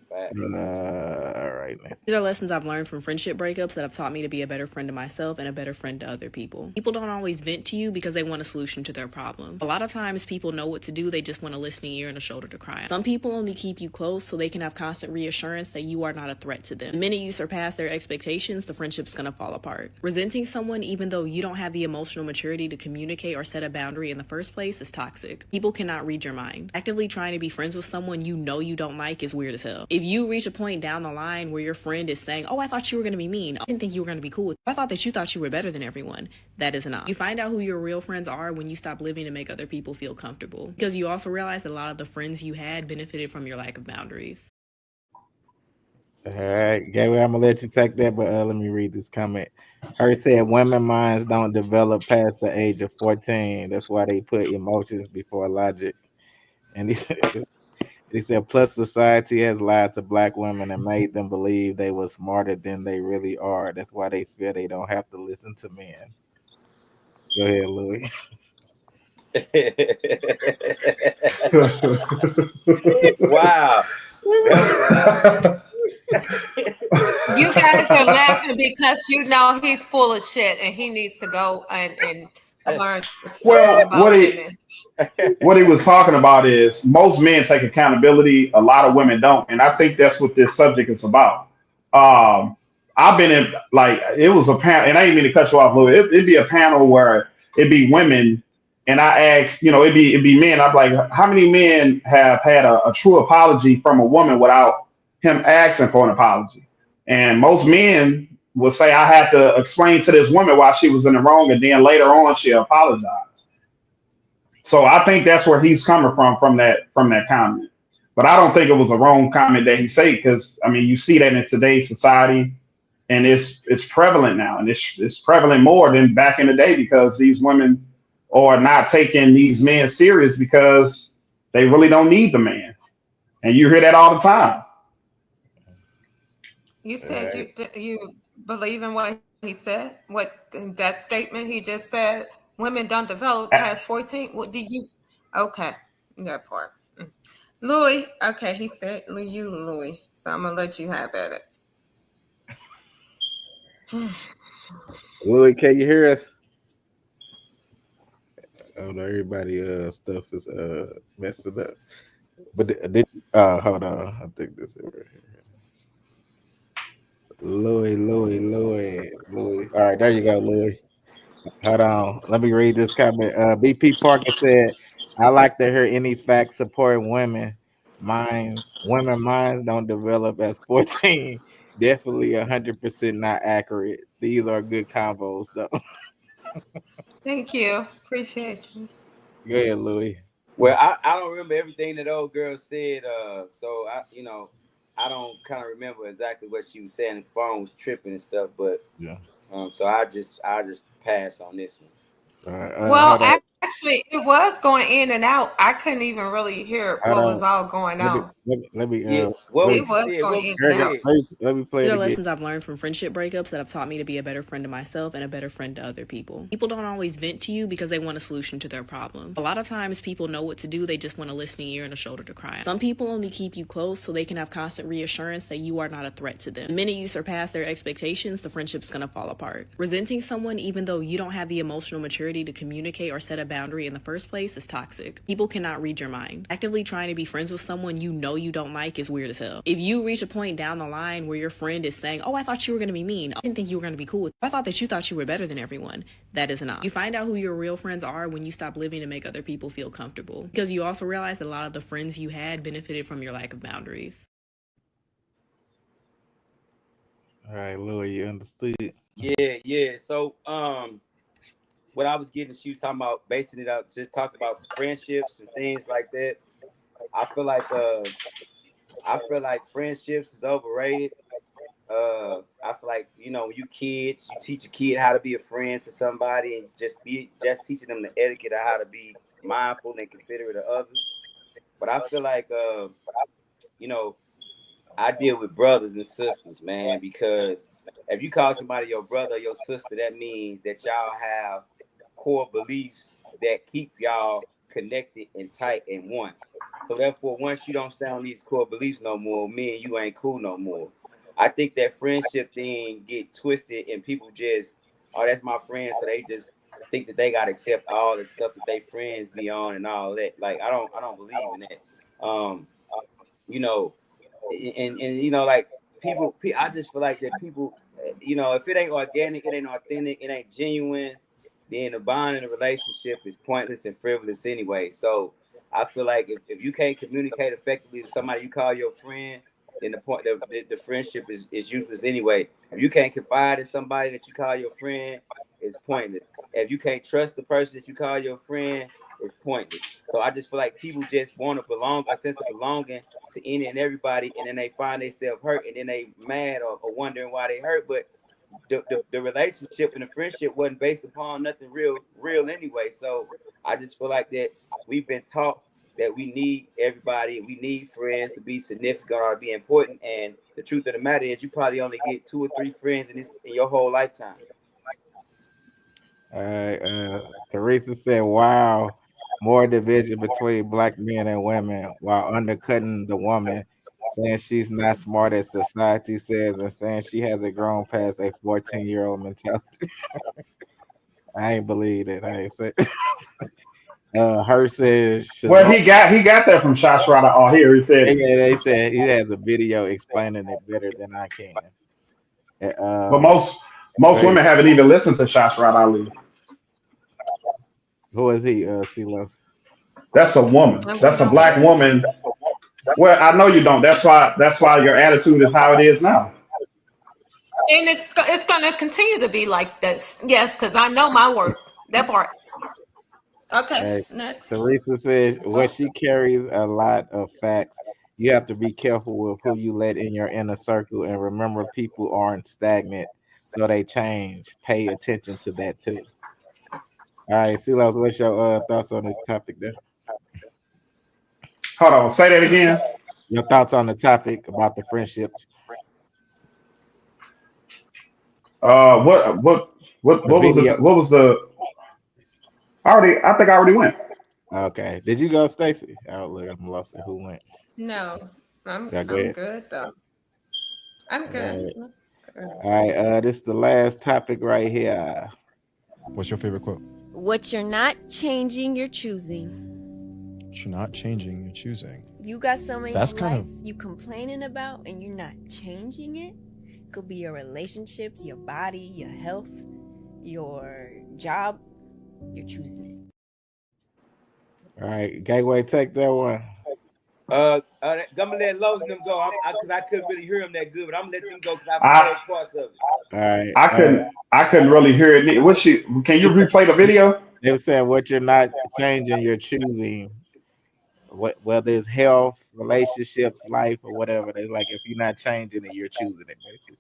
Speaker 5: Facts.
Speaker 2: All right.
Speaker 20: These are lessons I've learned from friendship breakups that have taught me to be a better friend to myself and a better friend to other people. People don't always vent to you because they want a solution to their problem. A lot of times people know what to do, they just want a listening ear and a shoulder to cry on. Some people only keep you close so they can have constant reassurance that you are not a threat to them. The minute you surpass their expectations, the friendship's gonna fall apart. Resenting someone even though you don't have the emotional maturity to communicate or set a boundary in the first place is toxic. People cannot read your mind. Actively trying to be friends with someone you know you don't like is weird as hell. If you reach a point down the line where your friend is saying, "Oh, I thought you were going to be mean. I didn't think you were going to be cool. I thought that you thought you were better than everyone." That is enough. You find out who your real friends are when you stop living to make other people feel comfortable. Because you also realize that a lot of the friends you had benefited from your lack of boundaries.
Speaker 2: All right, Gateway, I'm gonna let you take that, but let me read this comment. Her said women minds don't develop past the age of 14. That's why they put emotions before logic. And he said, plus society has lied to black women and made them believe they were smarter than they really are. That's why they feel they don't have to listen to men. Go ahead, Louis.
Speaker 5: Wow, that was
Speaker 3: You guys are laughing because you know he's full of shit and he needs to go and learn something
Speaker 7: Well,
Speaker 3: about women.
Speaker 7: what he was talking about is most men take accountability, a lot of women don't, and I think that's what this subject is about. um I've been in, like, it was a panel, and I didn't mean to cut you off, Louis. It'd be a panel where it'd be women, and I asked, it'd be men. I'm like, how many men have had a true apology from a woman without him asking for an apology? And most men will say, I had to explain to this woman why she was in the wrong, and then later on she apologized. So I think that's where he's coming from that comment. But I don't think it was a wrong comment that he said, because I mean you see that in today's society, and it's prevalent now, and it's prevalent more than back in the day, because these women are not taking these men serious because they really don't need the man, and you hear that all the time.
Speaker 3: You said you believe in what he said? What that statement he just said? Women don't develop past 14. What did you? Okay, that part. Louis. Okay, he said you, Louis. So I'm gonna let you have at it.
Speaker 2: Louis, can you hear us? Oh no, everybody stuff is messing up. But hold on, I think this is right here. Louis. All right, there you go, Louis. Hold on, let me read this comment. BP Parker said, "I like to hear any facts supporting women minds don't develop as 14. Definitely 100% not accurate. These are good combos, though."
Speaker 3: Thank you. Appreciate you.
Speaker 2: Go ahead, Louis.
Speaker 5: well. I don't remember everything that old girl said. So I don't kind of remember exactly what she was saying. The phone was tripping and stuff, but
Speaker 2: Yeah.
Speaker 5: so I just pass on this one.
Speaker 2: All right,
Speaker 3: Well,
Speaker 2: hold on.
Speaker 3: actually, it was going in and out. I couldn't even really hear
Speaker 2: Hold
Speaker 3: what
Speaker 2: on.
Speaker 3: was all going
Speaker 2: Let me
Speaker 3: on.
Speaker 2: let me
Speaker 5: Yeah, what
Speaker 3: It
Speaker 5: was
Speaker 2: wait.
Speaker 5: you
Speaker 3: was
Speaker 5: said?
Speaker 3: going
Speaker 5: What
Speaker 3: in
Speaker 5: was
Speaker 2: There
Speaker 3: and
Speaker 2: you
Speaker 3: out.
Speaker 2: go.
Speaker 5: you
Speaker 2: Let me play
Speaker 20: These
Speaker 2: it
Speaker 20: are
Speaker 2: again.
Speaker 20: lessons I've learned from friendship breakups that have taught me to be a better friend to myself and a better friend to other people. People don't always vent to you because they want a solution to their problem. A lot of times people know what to do, they just want a listening ear and a shoulder to cry on. Some people only keep you close so they can have constant reassurance that you are not a threat to them. The minute you surpass their expectations, the friendship's gonna fall apart. Resenting someone even though you don't have the emotional maturity to communicate or set a boundary in the first place is toxic. People cannot read your mind. Actively trying to be friends with someone you know you don't like is weird as hell. If you reach a point down the line where your friend is saying, oh, I thought you were going to be mean. I didn't think you were going to be cool. I thought that you thought you were better than everyone. That is not. You find out who your real friends are when you stop living to make other people feel comfortable. Because you also realize that a lot of the friends you had benefited from your lack of boundaries.
Speaker 2: All right, Louis, you understood?
Speaker 5: Yeah. So what I was getting, she was talking about basing it out, just talking about friendships and things like that. I feel like friendships is overrated. I feel like when you kids, you teach a kid how to be a friend to somebody, and just teaching them the etiquette of how to be mindful and considerate of others. But I feel like you know, I deal with brothers and sisters, man, because if you call somebody your brother or your sister, that means that y'all have core beliefs that keep y'all connected and tight and one. So therefore, once you don't stand on these core beliefs no more, me and you ain't cool no more. I think that friendship thing get twisted and people just, oh, that's my friend, so they just think that they gotta accept all the stuff that they friends be on and all that. Like I don't believe in that. You know, and like I just feel like that people, if it ain't organic, it ain't authentic, it ain't genuine, then the bond in the relationship is pointless and frivolous anyway. So I feel like if you can't communicate effectively to somebody you call your friend, then the friendship is useless anyway. If you can't confide in somebody that you call your friend, it's pointless. If you can't trust the person that you call your friend, it's pointless. So I just feel like people just want to belong, a sense of belonging to any and everybody, and then they find themselves hurt, and then they mad or wondering why they hurt. But the relationship and the friendship wasn't based upon nothing real anyway. So I just feel like that we've been taught that we need everybody, we need friends to be significant or be important. And the truth of the matter is, you probably only get 2 or 3 friends in your whole lifetime.
Speaker 2: All right. Teresa said, "Wow, more division between black men and women while undercutting the woman, saying she's not smart as society says, and saying she hasn't grown past a 14-year-old mentality." I ain't believe it. I ain't say. Her says,
Speaker 7: Well,
Speaker 2: Shazam.
Speaker 7: he got that from Shots Right Out. Oh, here he said it.
Speaker 2: Yeah, they said he has a video explaining it better than I can.
Speaker 7: But
Speaker 2: Um,
Speaker 7: most
Speaker 2: Wait,
Speaker 7: women haven't even listened to Shots Right Ali.
Speaker 2: who is he? C-Los.
Speaker 7: That's a woman.
Speaker 3: And we
Speaker 7: That's a
Speaker 3: don't
Speaker 7: black
Speaker 3: care.
Speaker 7: woman. Well, I know you don't. That's why your attitude is how it is now.
Speaker 3: And it's gonna continue to be like this. Yes, because I know my work. That part. Okay,
Speaker 2: Hey,
Speaker 3: next.
Speaker 2: Teresa says, "Well, she carries a lot of facts. You have to be careful with who you let in your inner circle, and remember, people aren't stagnant, so they change. Pay attention to that too." All right, Silas, what's your thoughts on this topic there?
Speaker 7: Hold on, say that again.
Speaker 2: Your thoughts on the topic about the friendship,
Speaker 7: What
Speaker 2: the
Speaker 7: was
Speaker 2: video.
Speaker 7: it? What was the? I think I already went.
Speaker 2: Okay, did you go, Stacy? Oh, look, I'm lost at who went.
Speaker 3: No, I'm
Speaker 2: Yeah, go
Speaker 3: I'm
Speaker 2: ahead.
Speaker 3: good though. I'm
Speaker 2: All
Speaker 3: good.
Speaker 2: right, all right. This is the last topic right here.
Speaker 18: What's your favorite quote?
Speaker 19: What you're not changing, you're choosing.
Speaker 18: What you're not changing, you're choosing.
Speaker 19: You got something in
Speaker 18: That's
Speaker 19: your
Speaker 18: kind
Speaker 19: life
Speaker 18: of
Speaker 19: you complaining about and you're not changing it. Could be your relationships, your body, your health, your job. You're choosing it.
Speaker 2: All right, Gateway, take that one.
Speaker 5: I'm gonna let Lowe's and them go. Because I couldn't really hear them that good, but I'm gonna let them go because I heard
Speaker 7: I
Speaker 5: parts of it.
Speaker 2: All right.
Speaker 7: I couldn't really hear it. Can you
Speaker 2: It's,
Speaker 7: replay the video?
Speaker 2: they were saying what you're not changing, you're choosing. Whether it's health, relationships, life, or whatever. They're like, if you're not changing it, you're choosing it. Basically.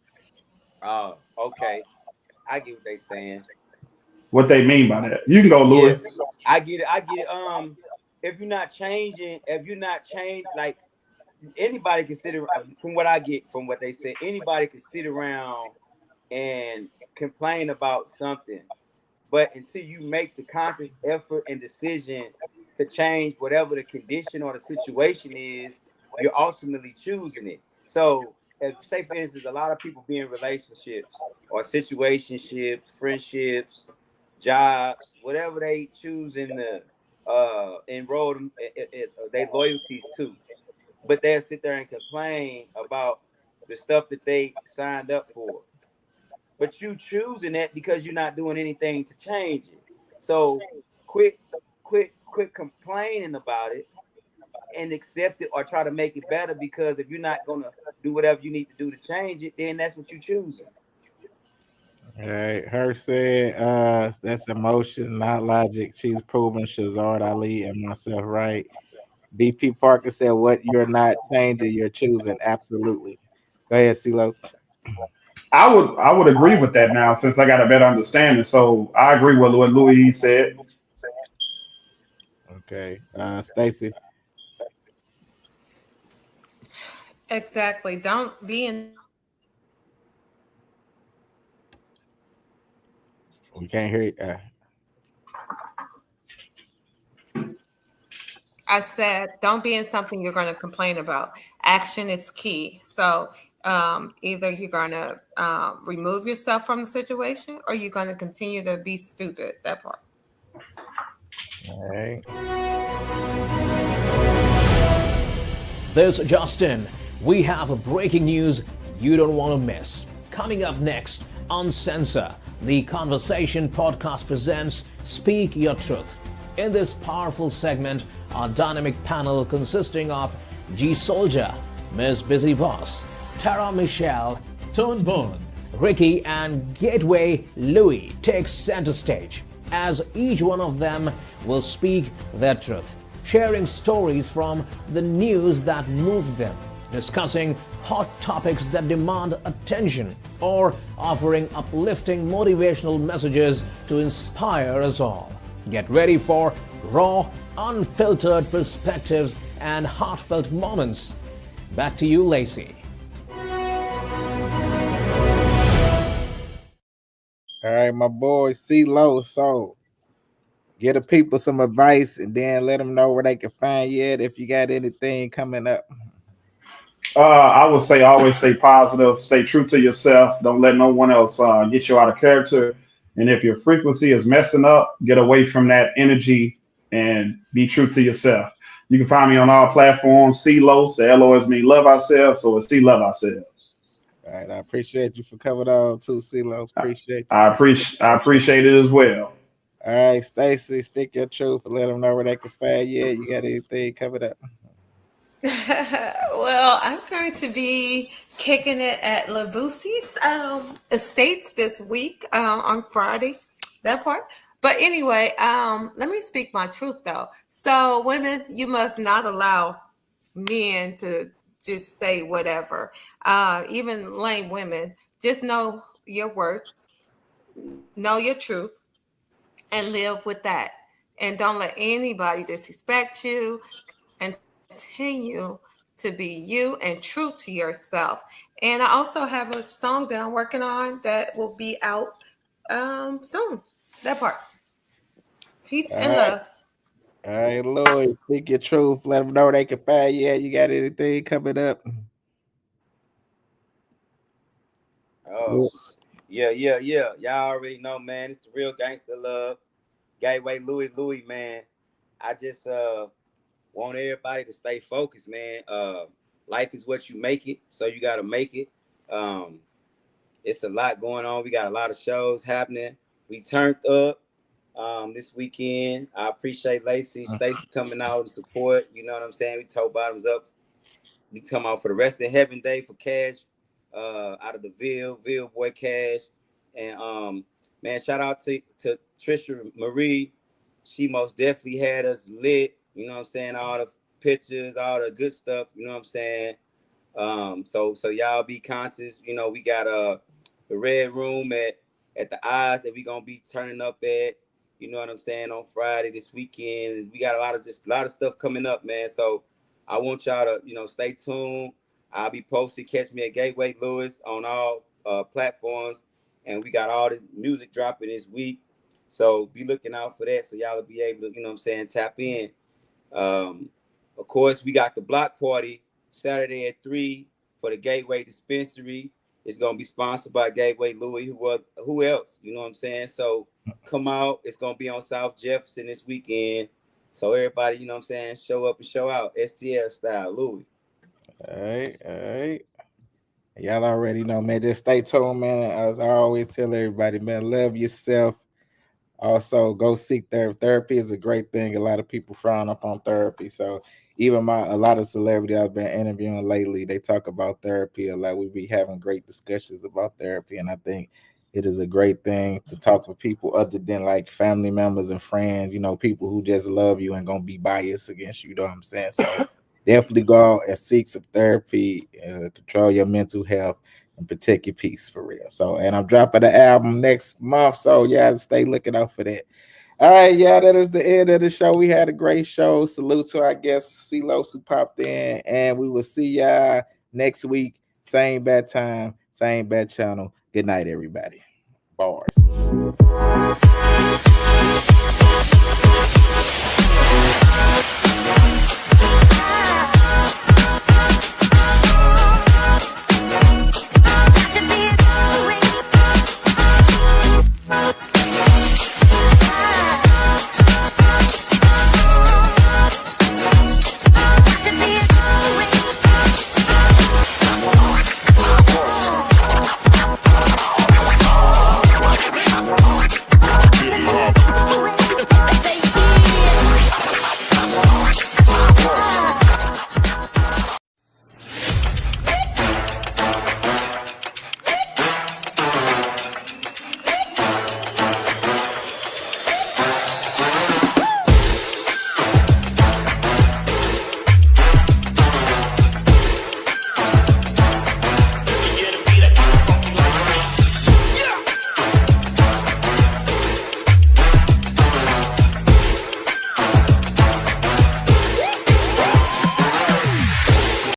Speaker 5: Oh, okay. I get what they saying.
Speaker 7: What they mean by that? You can go,
Speaker 5: Yeah,
Speaker 7: Louis.
Speaker 5: I get it. If you're not changed, like anybody can sit around. From what I get, from what they say, anybody can sit around and complain about something. But until you make the conscious effort and decision to change whatever the condition or the situation is, you're ultimately choosing it. So, if, say for instance, a lot of people be in relationships or situationships, friendships, jobs, whatever they choose in the enroll them, they loyalties to. But they'll sit there and complain about the stuff that they signed up for, but you choosing that because you're not doing anything to change it. So quit complaining about it and accept it or try to make it better, because if you're not gonna do whatever you need to do to change it, then that's what you're choosing.
Speaker 2: All right. Her said, that's emotion, not logic. She's proven Shazard Ali and myself right. BP Parker said, what you're not changing, you're choosing. Absolutely. Go ahead, CeeLo.
Speaker 7: I would agree with that now since I got a better understanding. So I agree with what Louis said.
Speaker 2: Okay. Stacy.
Speaker 3: Exactly. Don't be in.
Speaker 2: We can't hear you.
Speaker 3: I said, don't be in something you're going to complain about. Action is key. So either you're going to remove yourself from the situation, or you're going to continue to be stupid. That part.
Speaker 2: All right.
Speaker 21: This is Justin. We have a breaking news you don't want to miss. Coming up next, UnCensor, the Conversation podcast presents Speak Your Truth. In this powerful segment, our dynamic panel consisting of G Soldier, Ms. Busy Boss, Tara Michelle, Tone Bone, Ricky and Gateway Louie take center stage as each one of them will speak their truth, sharing stories from the news that moved them, discussing hot topics that demand attention, or offering uplifting motivational messages to inspire us all. Get ready for raw, unfiltered perspectives and heartfelt moments. Back to you, Lacey.
Speaker 2: All right, my boy C-Lo. So get the people some advice and then let them know where they can find you at if you got anything coming up.
Speaker 7: I would say always stay positive, stay true to yourself. Don't let no one else get you out of character. And if your frequency is messing up, get away from that energy and be true to yourself. You can find me on all platforms. C-Lo, L-O is me, love ourselves. So it's C, love ourselves.
Speaker 2: All right, I appreciate you for coming on too, C-Lo. Appreciate you.
Speaker 7: I appreciate it as well.
Speaker 2: All right, Stacy, stick your truth and let them know where they can find you. You got anything coming up?
Speaker 3: Well, I'm going to be kicking it at Lavusi's estates this week on Friday. That part. But anyway, let me speak my truth though. So, women, you must not allow men to just say whatever. Even lame women, just know your worth, know your truth, and live with that. And don't let anybody disrespect you. Continue to be you and true to yourself. And I also have a song that I'm working on that will be out soon. That part. Peace
Speaker 2: All
Speaker 3: and
Speaker 2: right.
Speaker 3: love.
Speaker 2: All right, Lloyd, speak your truth. Let them know they can find you. You got anything coming up?
Speaker 5: Oh, yeah. Y'all already know, man. It's the real gangster love. Gateway Louis, man. I just want everybody to stay focused, man. Life is what you make it, so you gotta make it. Um, it's a lot going on. We got a lot of shows happening. We turned up this weekend. I appreciate Lacey, Stacy coming out to support. You know what I'm saying? We toe bottoms up. We come out for the rest of Heaven Day for Cash, out of the Ville boy Cash. And man, shout out to Trisha Marie. She most definitely had us lit. You know what I'm saying? All the pictures, all the good stuff, you know what I'm saying? So y'all be conscious. You know, we got the red room at the eyes that we gonna be turning up at. You know what I'm saying, on Friday this weekend. We got a lot of stuff coming up, man. So I want y'all to, stay tuned. I'll be posting Catch Me at Gateway Lewis on all platforms. And we got all the music dropping this week. So be looking out for that so y'all will be able to, tap in. Um, of course, we got the block party Saturday at 3 for the Gateway Dispensary. It's gonna be sponsored by Gateway Louis. Who else? You know what I'm saying? So come out. It's gonna be on South Jefferson this weekend. So everybody, you know what I'm saying, show up and show out. STL style, Louis.
Speaker 2: All right. Y'all already know, man. Just stay tuned, man. As I always tell everybody, man, love yourself. Also, go seek therapy. Therapy is a great thing. A lot of people frown up on therapy. So even a lot of celebrities I've been interviewing lately, they talk about therapy a lot. We be having great discussions about therapy, and I think it is a great thing to talk with people other than like family members and friends. You know, people who just love you and gonna be biased against you. You know what I'm saying? So definitely go out and seek some therapy, control your mental health, and protect your peace for real. So, and I'm dropping the album next month. So, yeah, stay looking out for that. All right, yeah, that is the end of the show. We had a great show. Salute to our guest, C-Los, who popped in, and we will see y'all next week. Same bad time, same bad channel. Good night, everybody. Bars.